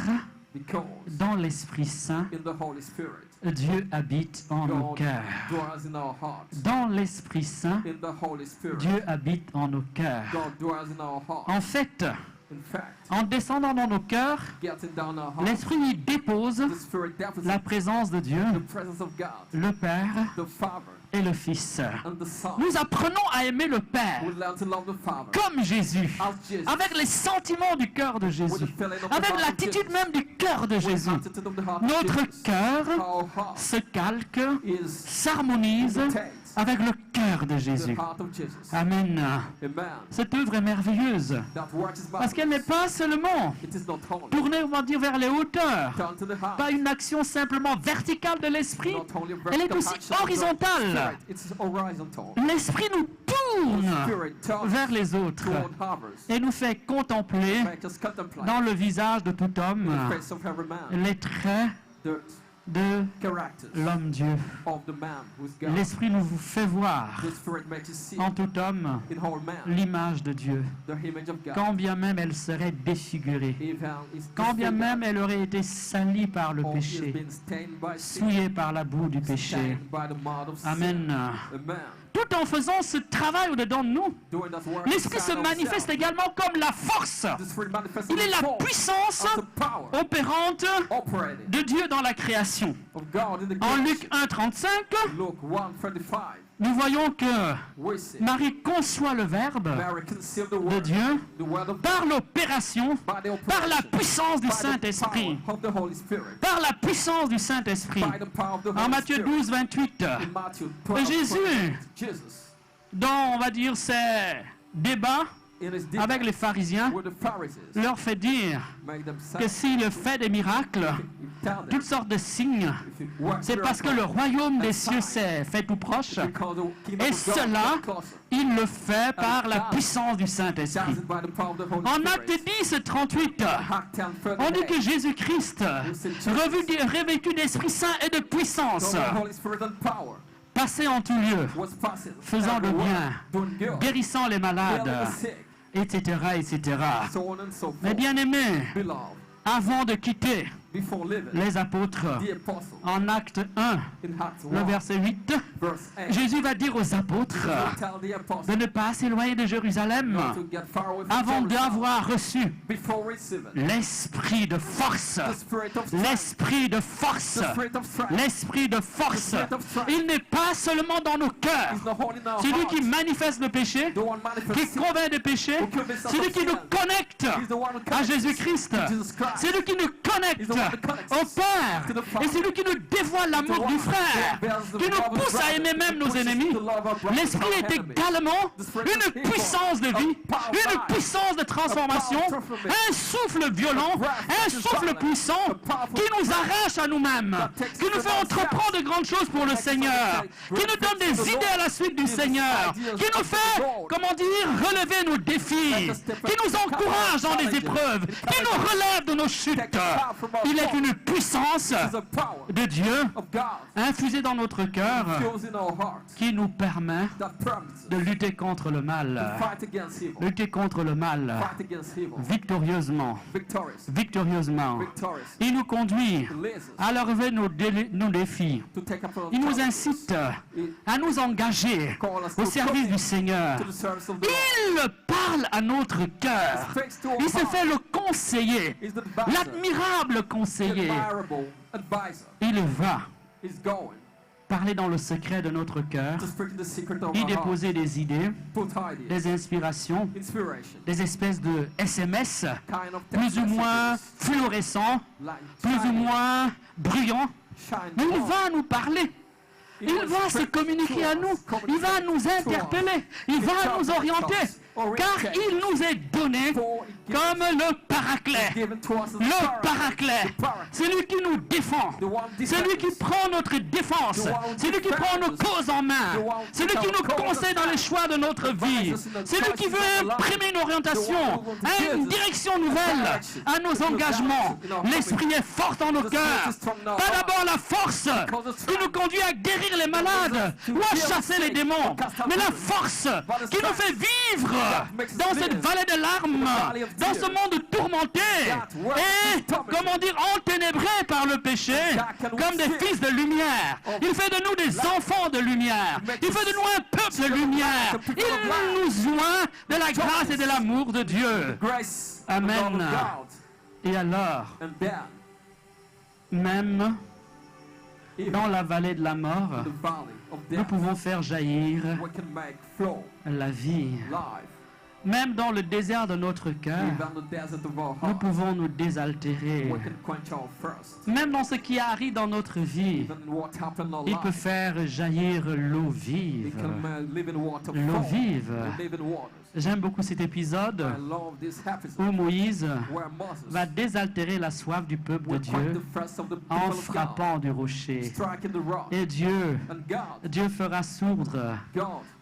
because dans l'Esprit Saint, in the Holy Spirit, Dieu habite en nos God cœurs. dwells in our hearts. Dans l'Esprit Saint, In the Holy Spirit, Dieu habite en nos cœurs. God dwells in our hearts. En fait, In fact, en descendant dans nos cœurs, getting down our hearts, l'Esprit y dépose the Spirit deposits la présence de Dieu, the presence of God, le Père the Father, et le Fils. and the Son. Nous apprenons à aimer le Père We learn to love the Father comme Jésus, as Jesus, avec les sentiments du cœur de with Jésus, the feeling of the avec heart of l'attitude Jesus, même du cœur de with the Jésus. attitude of the heart of Notre Jesus. cœur Our heart se calque, is s'harmonise imitates avec le cœur de the Jésus. heart of Jesus. Amen. Amen. Cette œuvre est merveilleuse That work is parce qu'elle n'est pas seulement It is not only tournée, on va dire, vers les hauteurs, down to the heart, pas une action simplement verticale de l'esprit. not only a Elle est vertical aussi action of the horizontale. Spirit, it's horizontal. L'esprit nous tourne Spirit turns vers les autres toward others, et nous fait contempler make us contemplate dans le visage de tout the homme face of every man, les traits the de characters l'homme-dieu. of the man who's God. L'esprit nous fait voir The Spirit makes you see en tout homme in whole man l'image de Dieu, the image of God. quand bien même elle serait défigurée, Even is quand bien disfigured, même elle aurait été salie par le or he has péché, been stained by sin, souillée par la boue du péché. stained by the mud of sin. Amen. Amen. Tout en faisant ce travail au-dedans de nous, Doing that work l'Esprit se inside manifeste ourselves. également comme la force. The Spirit manifests Il est in la force puissance as the power opérante operating de Dieu dans la création. of God in the En creation. Luc 1,35, Luke 1:35. nous voyons que We see Marie conçoit le Verbe Mary conceived the de word, Dieu the word of par l'opération, by the par la operation, puissance du by the Saint-Esprit. power of the Holy Spirit, Par la puissance du Saint-Esprit. by the power of the En Holy Matthieu Spirit. 12, 28, In Matthew 12, Jésus, 28, Jesus, dans, on va dire, ses débats in his avec debate les pharisiens, with the Pharisees, leur fait dire made them que say, s'il fait des miracles, tell them, toutes sortes de signes, if it works c'est parce que le royaume des cieux sign, s'est fait tout proche. because the kingdom Et of God cela, is closer. il le fait par la puissance du Does Saint-Esprit. it by the power of the Holy En Spirit. Acte 10, 38, Act 10, on dit 38. que Jésus-Christ, revêtu d'Esprit Saint et de puissance, So the Holy Spirit and power passait en tout lieu, was passing faisant le everywhere, bien, doing good, guérissant les malades, healing the sick, etc., etc. so on and so Mais forth. bien aimés, Beloved, avant de quitter before living, les apôtres, the apostle en Acte 1, in Acts le 1, verset 8, verse 8, Jésus va dire aux apôtres will tell the de apostle ne pas s'éloigner de Jérusalem to get far away from avant Jerusalem d'avoir reçu before receiving l'esprit de force, the spirit of strength, l'esprit de force, the spirit of strength. l'esprit de force. Il n'est pas seulement dans nos cœurs, He's not holding our celui qui hearts. manifeste le péché, The one qui manifesting. convainc des péchés, celui qui nous connecte He's the one who à connects Jésus-Christ, to Jesus Christ. celui qui nous connecte au Père, et celui qui nous dévoile l'amour du frère, qui nous pousse à aimer même nos ennemis. L'Esprit est également une puissance de vie, une puissance de transformation, un souffle violent, un souffle puissant qui nous arrache à nous-mêmes, qui nous fait entreprendre de grandes choses pour le Seigneur, qui nous donne des idées à la suite du Seigneur, qui nous fait, comment dire, relever nos défis, qui nous encourage dans les épreuves, qui nous relève de nos chutes. Il est une puissance It's a power de Dieu of God infusée dans notre cœur filled in our hearts qui nous permet that promises de lutter contre le mal, fight against evil, lutter contre le mal fight against evil, victorieusement, victorieusement. victorious. Il nous conduit It leads us à relever nos défis. to take up our Il nous challenges, incite à nous engager call us au to service commit du Seigneur. to the service of the Lord. Il parle à notre cœur. Speaks to our Il se heart. fait le conseiller, He's the advisor, l'admirable the conseiller. admirable advisor. Il va He's going parler dans le secret de notre cœur, to speak in the secret of y our heart, déposer des idées, put ideas, des inspirations, inspiration, des espèces de SMS, kind of plus ou moins messages, fluorescents, like plus ou shining, moins bruyants. shine Mais il on. va nous parler. Il va se communiquer à nous. Il va nous interpeller. Il va nous orienter. Car il nous est donné comme le paraclet. Given to us as the Le paraclet. Celui qui nous défend. Celui qui prend notre défense. Celui qui prend nos causes en main. Celui qui nous conseille dans les choix de notre vie. Celui qui veut imprimer une orientation, une direction nouvelle à nos engagements. L'esprit est fort en nos cœurs. Pas d'abord la force qui nous conduit à guérir les malades ou à chasser les démons, mais la force qui nous fait vivre dans cette vallée de larmes, dans ce monde tourmenté et, comment dire, enténébré par le péché, comme des fils de lumière. Il fait de nous des enfants de lumière. Il fait de nous un peuple de lumière. Il nous joint de la grâce et de l'amour de Dieu. grace Amen. and love of God. Et alors, And then, même even dans la vallée de la mort, the valley of nous death, pouvons faire jaillir we can make flow la vie. life. Même dans le désert de notre cœur, Even the desert of our nous heart, pouvons nous désaltérer. we can quench our thirst. Même dans ce qui arrive dans notre vie, Even what happened in our il peut life, faire jaillir l'eau we vive. can live in water L'eau flow. vive. We live in waters. J'aime beaucoup cet épisode I love this episode où Moïse where Moses va désaltérer la soif du peuple de will quench Dieu the thirst of the people en of God, frappant du rocher. striking the rock. Et Dieu And God fera sourdre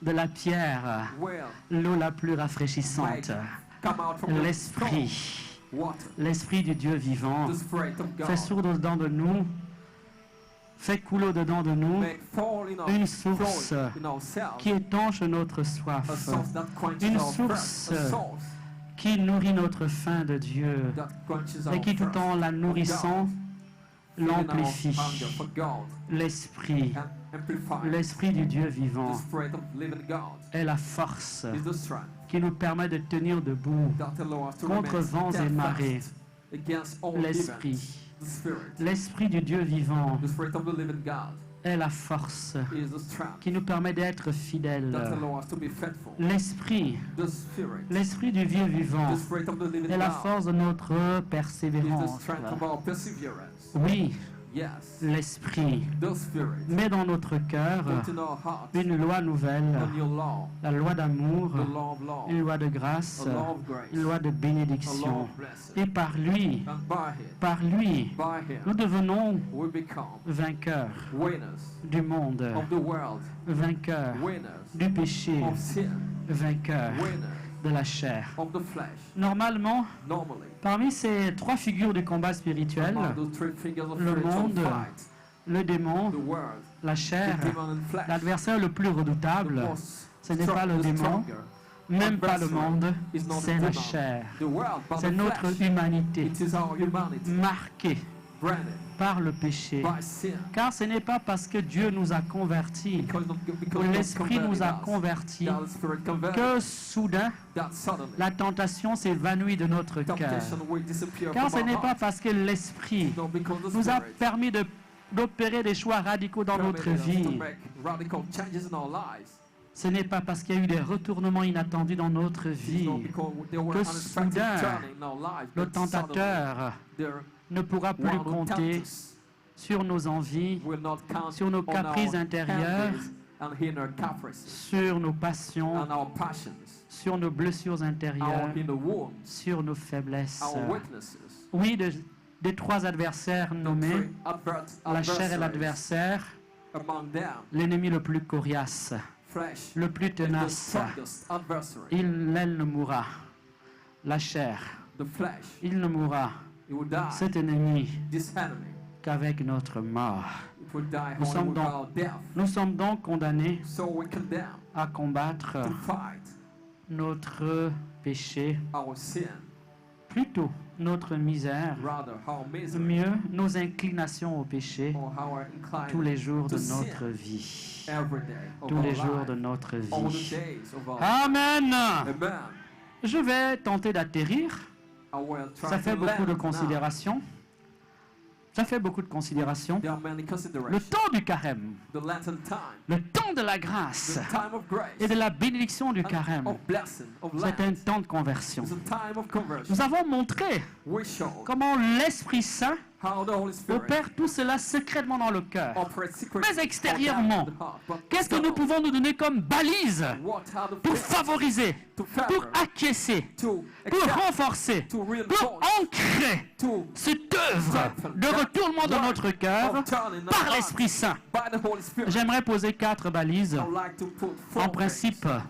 de la pierre will l'eau la plus rafraîchissante. come out from the L'esprit, stone, water, l'esprit du Dieu vivant, the Spirit of fait God, sourdre au-dedans de nous, fait couler au-dedans de nous make fall in our une source flow in ourselves, qui étanche notre a soif, source that quenches une our source thirst, a source qui nourrit notre faim de Dieu that quenches et our qui tout thirst en la for nourrissant God, filling our l'amplifie. hunger for God, L'esprit, and amplify l'esprit du Dieu the vivant Spirit of living God est la force is the strength qui nous permet de tenir debout that allows us to contre remain vents et steadfast marées. against all L'esprit, events. The Spirit, l'esprit du Dieu vivant the Spirit of the living God est la force is the strength qui nous permet d'être that fidèles. allows us to be faithful. L'esprit, The Spirit, l'esprit du Dieu vivant the Spirit of the living est la God force de notre is the persévérance. strength of our perseverance. Oui, Yes, l'esprit the Spirit met dans notre cœur put in our heart une loi nouvelle, a new law, la loi d'amour, the law of love, une loi de grâce, a law of grace, une loi de a law bénédiction. of blessing. Et par lui, And par lui, by nous Him, devenons we become vainqueurs winners du monde, of the world, vainqueurs winners du péché, of sin, vainqueurs winners de la chair. of the flesh. Normalement, Normally, parmi ces trois figures du combat spirituel, among the three fingers of le spiritual monde, fight, le démon, the world, la the chair, demon and flesh, l'adversaire le plus the redoutable, most ce n'est pas le the démon, stronger, même pas le adversary monde, is not c'est the la demon, chair. the world, but C'est the notre flesh. humanité It is our humanity, marquée branded par le péché. by sin. Car ce n'est pas parce que Dieu nous a convertis, Because que l'Esprit nous a convertis, that the Spirit converted, que soudain that suddenly la tentation s'évanouit de notre cœur. temptation will disappear Car from ce n'est our pas heart. parce que l'Esprit No, because the nous a Spirit permis d'opérer des choix radicaux dans notre permitted us to vie. make radical changes in our lives. Ce n'est pas parce qu'il y a eu des retournements inattendus dans notre vie. No, because there were Que unexpected soudain, turning in our lives. Le but suddenly tentateur there ne pourra plus one who compter tempts us sur nos envies, will not count sur nos on caprices our intérieurs, envies and inner caprices sur nos passions, and our passions, sur nos blessures our intérieures, inner wounds, sur nos faiblesses. our weaknesses. Oui, des trois adversaires The nommés, three la chair est adversaries, l'adversaire, among them, l'ennemi le plus coriace, flesh le plus is the tenace. strongest adversary. Elle ne mourra. La chair, The flesh, il ne mourra, it will die. cet ennemi, This enemy, qu'avec notre mort. it will die Nous only sommes with donc- our death. Nous sommes donc condamnés So we condemn à combattre to fight notre péché, our sin, plutôt notre misère, rather our misery, mieux nos inclinations au péché or our tous les jours de to sin notre vie. every day of Tous our les jours de life, notre all the vie. days of our Amen. Amen. Je vais tenter d'atterrir. I will try Ça to fait beaucoup de land now. considérations. Ça fait beaucoup de considérations. There are many Le considerations. temps du carême, The Lenten time, le temps de la grâce the time of grace, et de la bénédiction du and carême, of blessing, of c'est un Lent. temps de conversion. It's a time of conversion. Nous avons montré We show comment l'Esprit Saint how the Holy Spirit opère tout cela secrètement dans le cœur. operates secretly Mais extérieurement, in the heart. But qu'est-ce que nous pouvons nous donner comme balise what are the pour things favoriser, to pour favor, acquiescer, to pour accept, renforcer, to pour reinforce, ancrer to cette œuvre de retournement dans notre cœur of turning our par heart l'Esprit Saint? by the Holy Spirit? J'aimerais poser 4 balises. I would like to put four En principe, things.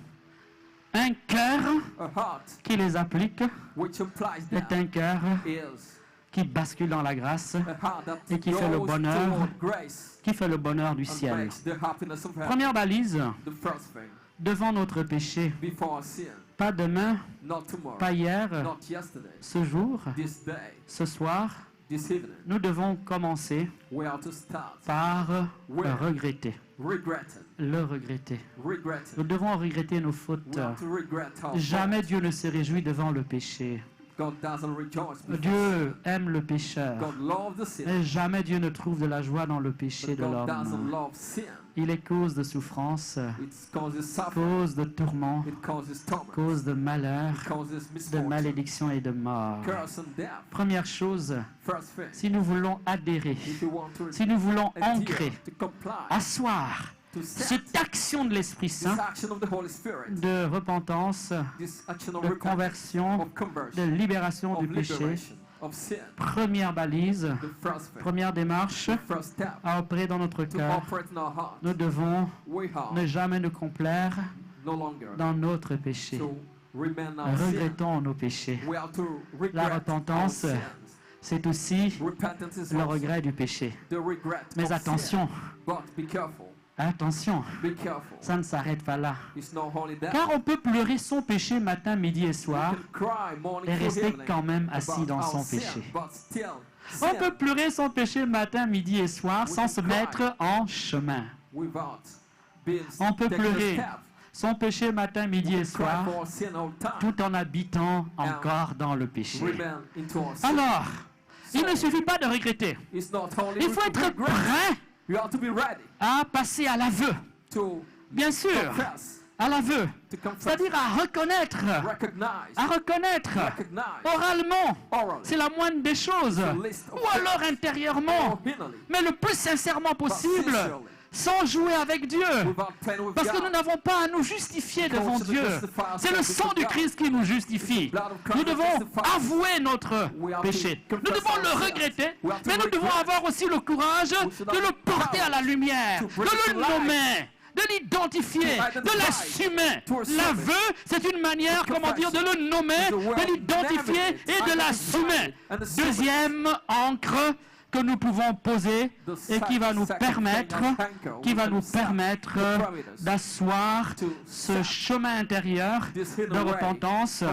un cœur A heart qui les applique which applies est that un cœur is qui bascule dans la grâce, a heart that et qui fait le goes bonheur toward grace qui fait le bonheur du and ciel. makes the happiness of heaven. Première balise, The first thing, devant notre péché, before our sin, pas demain, not tomorrow, pas hier, not yesterday, ce jour, this day, ce soir, this evening, nous devons commencer we are to start par regretter, regretting, le regretter. regretting. Nous devons regretter nos fautes. We have to regret our Jamais fault. Dieu ne se réjouit devant le péché. God doesn't rejoice before Dieu aime le pécheur. sin. God loves the sin, Et jamais Dieu ne trouve de la joie dans le péché but de God doesn't l'homme. love sin. Il est cause de souffrance, It causes suffering, cause de tourment, it causes torment, cause de malheur, it causes de misfortune, malédiction et de mort. curse and death. Première chose, First thing, si nous voulons adhérer, if you want to si nous voulons adhere, ancrer, to comply, asseoir to set cette action de l'Esprit this Saint action of the Holy Spirit, de repentance, this action of de repentance, conversion, of de conversion, libération of du péché, liberation, of sin. première balise, The first thing, première démarche the first step à opérer dans notre to cœur. operate in our heart. Nous devons We have ne jamais nous complaire no longer dans notre péché. to remain our sin. Regrettons nos péchés. We have to regret La our repentance, sins. c'est aussi Repentance is le also regret du péché. the regret Mais of attention, sin. But be careful, attention, be careful. ça ne s'arrête pas là. It's not only that. Car on peut pleurer son péché matin, midi et We soir, can cry morning et through rester evening quand même assis about dans our son sin, péché. but still On sin peut pleurer son péché matin, midi et soir sans se mettre en chemin. without being On peut taking a pleurer step. son péché matin, midi et We cry soir, for our sin all the time. tout en habitant encore dans le péché. Remain into our sin. Alors, il ne suffit pas de regretter. It's not only Il faut être regret. prêt You have to be ready à passer à l'aveu. to Bien sûr, confess, à l'aveu. to confess, C'est-à-dire à reconnaître, recognize oralement. orally, C'est la moindre des choses. list of Ou alors things, intérieurement, or innerly, mais le plus sincèrement but possible, sincerely, sans jouer avec Dieu. without playing with Parce que God. nous n'avons pas à nous justifier devant Dieu. C'est le sang du Christ qui nous justifie. Nous devons avouer notre péché. Nous devons le regretter, mais nous devons avoir aussi le courage de le porter à la lumière, de le nommer, de l'identifier, de l'assumer. L'aveu, c'est une manière, comment dire, de le nommer, de l'identifier et de l'assumer. Deuxième encre que nous pouvons poser et qui va nous permettre d'asseoir ce chemin intérieur de repentance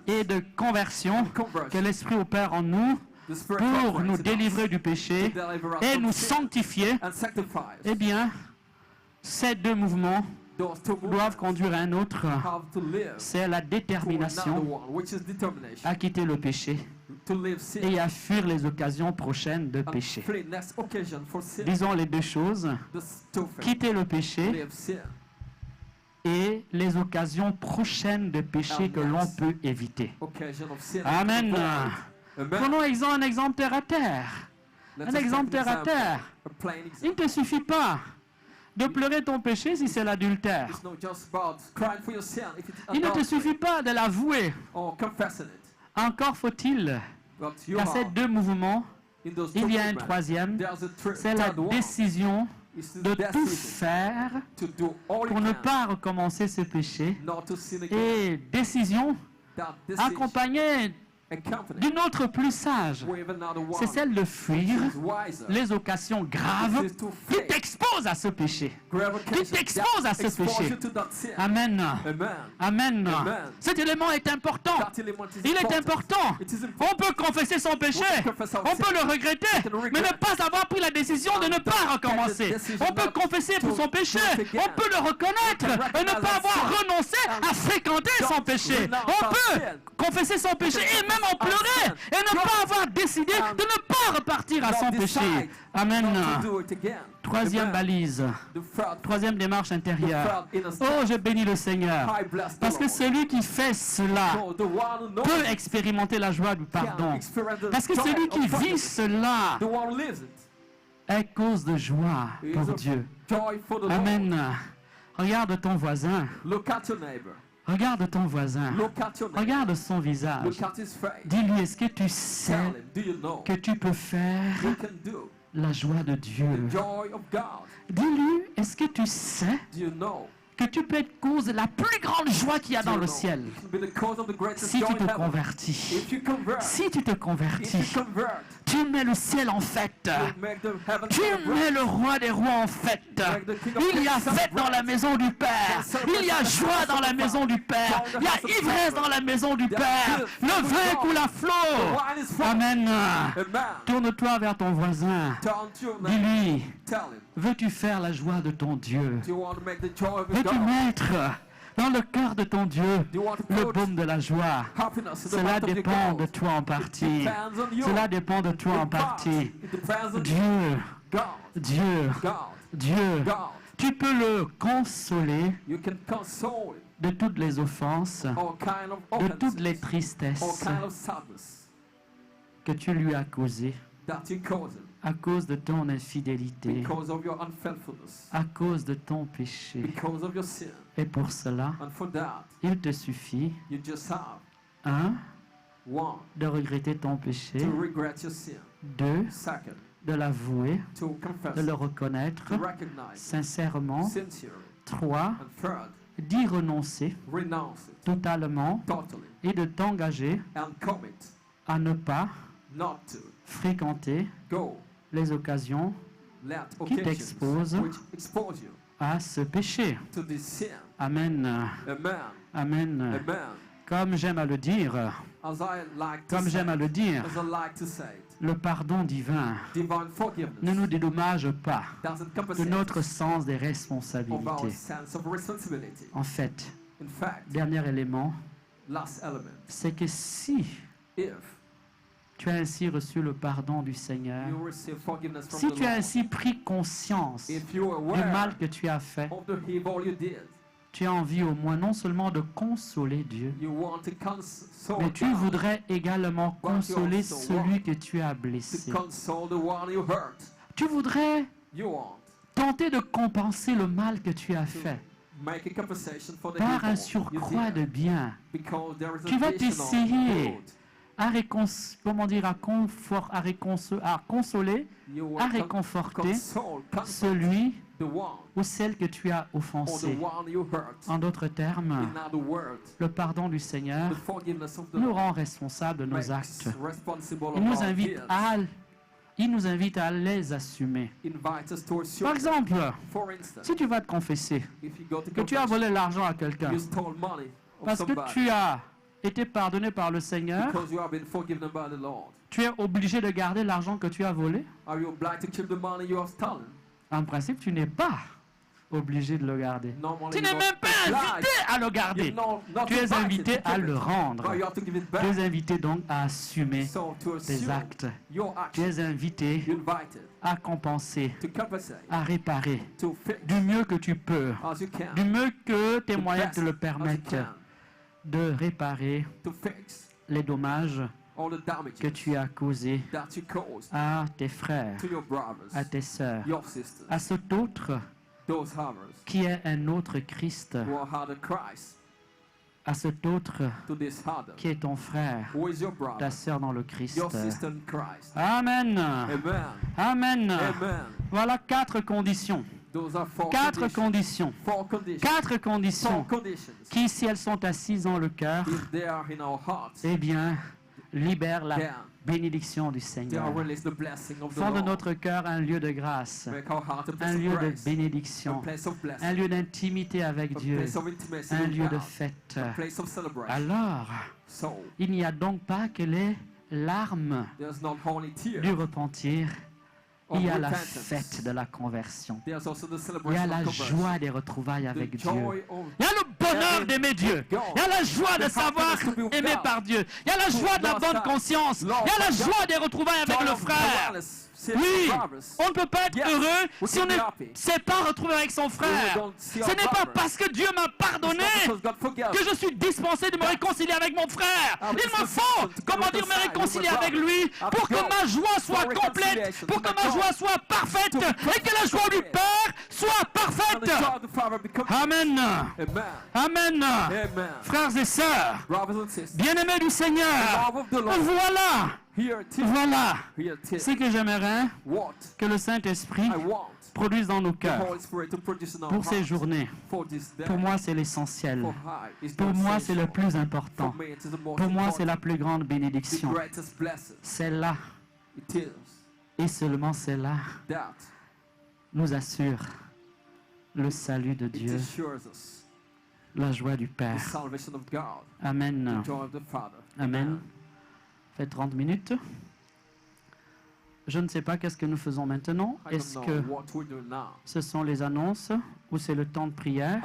et de conversion que l'Esprit opère en nous pour nous délivrer du péché et nous sanctifier. and sanctify us. Eh bien, ces deux mouvements Those two doivent conduire à un autre. have to live C'est la to another détermination one, which is determination à quitter le péché to live sin et à fuir les occasions prochaines de and péché. flee next occasion for sin. Disons les deux choses, These two things, quitter le péché live sin et les occasions prochaines de péché que l'on peut éviter. occasion of sin. Amen. Amen. Prenons un exemple terre à terre. Let's Un just exemple take an terre à example, terre. a plain Il example. ne te suffit pas de pleurer ton péché si c'est l'adultère. It's not just about crying for your sin if it's Il ne te adultery suffit pas de l'avouer. or confessing it. Encore faut-il But you qu'à ces are deux mouvements, in those two il y a un movements. troisième, There's a c'est la third one. décision It's the de tout decision faire to do all pour you ne can pas recommencer ce péché. not to sin again. Et décision That decision accompagnée accompanied d'une autre plus sage, with another one c'est celle de fuir is wiser. les occasions graves It is to qui flee t'exposent à ce péché. grave occasions qui t'expose à that ce expose péché. you to that sin. Amen. Amen. Amen. Amen. Cet élément est important. That element is Il est important. It is important. On peut confesser son péché, on peut le regretter, mais ne pas avoir pris la décision de ne pas recommencer. On peut confesser pour son péché, on peut le reconnaître et ne pas avoir renoncé à fréquenter son péché. On peut confesser son péché et même vraiment pleuré et ne pas avoir décidé de ne pas repartir à son péché. Amen. Troisième balise, troisième démarche intérieure. Oh, je bénis le Seigneur. Parce que celui qui fait cela peut expérimenter la joie du pardon. Parce que celui qui vit cela est cause de joie pour Dieu. Amen. Regarde ton voisin. Regarde ton voisin. Regarde son visage. Dis-lui, est-ce que tu sais que tu peux faire la joie de Dieu? Dis-lui, est-ce que tu sais que tu peux être cause de la plus grande joie qu'il y a dans le ciel si tu te convertis? Si tu te convertis, tu mets le ciel en fête. Tu mets le roi des rois en fête. Il y a fête dans la maison du Père. Il y a joie dans la maison du Père. Il y a ivresse dans la maison du Père. Le vin coule à flot. Amen. Tourne-toi vers ton voisin. Dis-lui, veux-tu faire la joie de ton Dieu? Veux-tu mettre dans le cœur de ton Dieu le baume de la joie? Cela dépend de toi en partie. Cela dépend de toi en partie. Dieu, tu peux le consoler de toutes les offenses, de toutes les tristesses que tu lui as causées à cause de ton infidélité, à cause de ton péché. Et pour cela, il te suffit, de regretter ton péché, 2, de l'avouer, de le reconnaître sincèrement, 3, d'y renoncer totalement et de t'engager à ne pas fréquenter les occasions qui t'exposent à ce péché. Amen. Amen. Comme j'aime à le dire, le pardon divin ne nous dédommage pas de notre sens des responsabilités. En fait, dernier élément, c'est que si tu as ainsi reçu le pardon du Seigneur, si tu as ainsi pris conscience du mal que tu as fait, tu as envie au moins non seulement de consoler Dieu, mais tu voudrais également consoler celui que tu as blessé. Tu voudrais tenter de compenser le mal que tu as fait par un surcroît de bien. Tu vas t'essayer à consoler, à réconforter celui ou celle que tu as offensé. En d'autres termes, le pardon du Seigneur nous rend responsables de nos actes. Il nous invite à les assumer. Par exemple, si tu vas te confesser que tu as volé l'argent à quelqu'un parce que tu as été pardonné par le Seigneur, tu es obligé de garder l'argent que tu as volé? En principe, tu n'es pas obligé de le garder. Tu n'es même pas invité à le garder. Tu es invité à le rendre. Tu es invité donc à assumer tes actes. Tu es invité à compenser, à réparer du mieux que tu peux, du mieux que tes moyens te le permettent, de réparer les dommages que tu as causés à tes frères, à tes sœurs, à cet autre qui est un autre Christ, à cet autre qui est ton frère, ta sœur dans le Christ. Amen. Amen. Voilà 4 conditions. 4 conditions. 4 conditions qui, si elles sont assises dans le cœur, eh bien, libèrent la bénédiction du Seigneur. Font de notre cœur un lieu de grâce, un lieu de bénédiction, un lieu d'intimité avec Dieu, un lieu de fête. Alors, il n'y a donc pas que les larmes du repentir. Il y a la fête de la conversion. Il y a la joie des retrouvailles avec Dieu. Il y a le bonheur d'aimer Dieu. Il y a la joie de savoir aimer par Dieu. Il y a la joie de la bonne conscience. Il y a la joie des retrouvailles avec le frère. Oui, on ne peut pas être heureux si on ne sait pas retrouver avec son frère. Ce n'est pas parce que Dieu m'a pardonné que je suis dispensé de me réconcilier avec mon frère. Il me faut, comment dire, me réconcilier avec lui pour que ma joie soit complète, pour que ma joie soit parfaite et que la joie du Père soit parfaite. Amen. Amen. Frères et sœurs, bien-aimés du Seigneur, voilà. Voilà ce que j'aimerais que le Saint-Esprit produise dans nos cœurs pour ces journées. Pour moi, c'est l'essentiel. Pour moi, c'est le plus important. Pour moi, c'est la plus grande bénédiction. Celle-là, et seulement celle-là, nous assure le salut de Dieu, la joie du Père. Amen. Amen. Fait 30 minutes. Je ne sais pas qu'est-ce que nous faisons maintenant. Est-ce que ce sont les annonces ou c'est le temps de prière?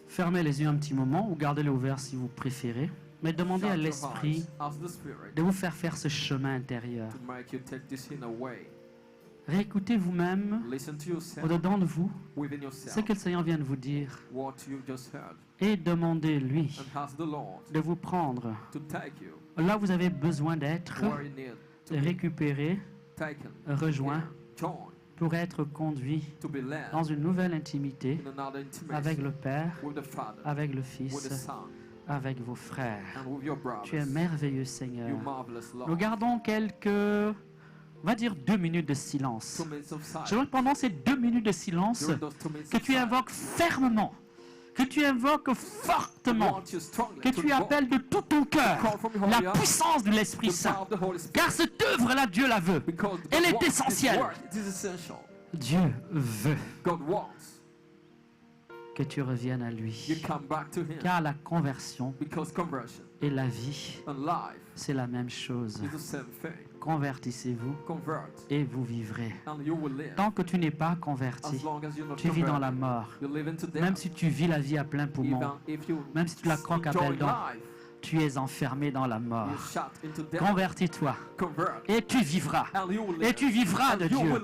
Fermez les yeux un petit moment ou gardez-les ouverts si vous préférez. Mais demandez à l'Esprit de vous faire faire ce chemin intérieur. Réécoutez vous-même, au-dedans de vous, ce que le Seigneur vient de vous dire. Et demandez-lui de vous prendre là où vous avez besoin d'être, récupéré, rejoint, pour être conduit dans une nouvelle intimité avec le Père, avec le Fils, avec vos frères. Tu es merveilleux, Seigneur. Nous gardons quelques, on va dire 2 minutes de silence. Je veux pendant ces 2 minutes de silence que tu invoques fermement, que tu invoques fortement, que tu appelles de tout ton cœur la puissance de l'Esprit Saint. Car cette œuvre-là, Dieu la veut. Elle est essentielle. Dieu veut que tu reviennes à lui. Car la conversion et la vie, c'est la même chose. Convertissez-vous et vous vivrez. Tant que tu n'es pas converti, tu vis dans la mort. Même si tu vis la vie à plein poumon, même si tu la croques à belles dents, tu es enfermé dans la mort. Convertis-toi et tu vivras. Et tu vivras de Dieu.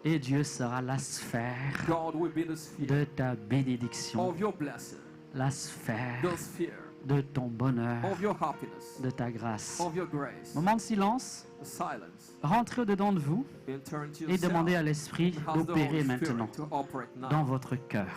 Et Dieu sera la sphère de ta bénédiction, la sphère de ton bonheur, de ta grâce. Moment de silence. Rentrez au-dedans de vous et demandez à l'Esprit d'opérer maintenant dans votre cœur.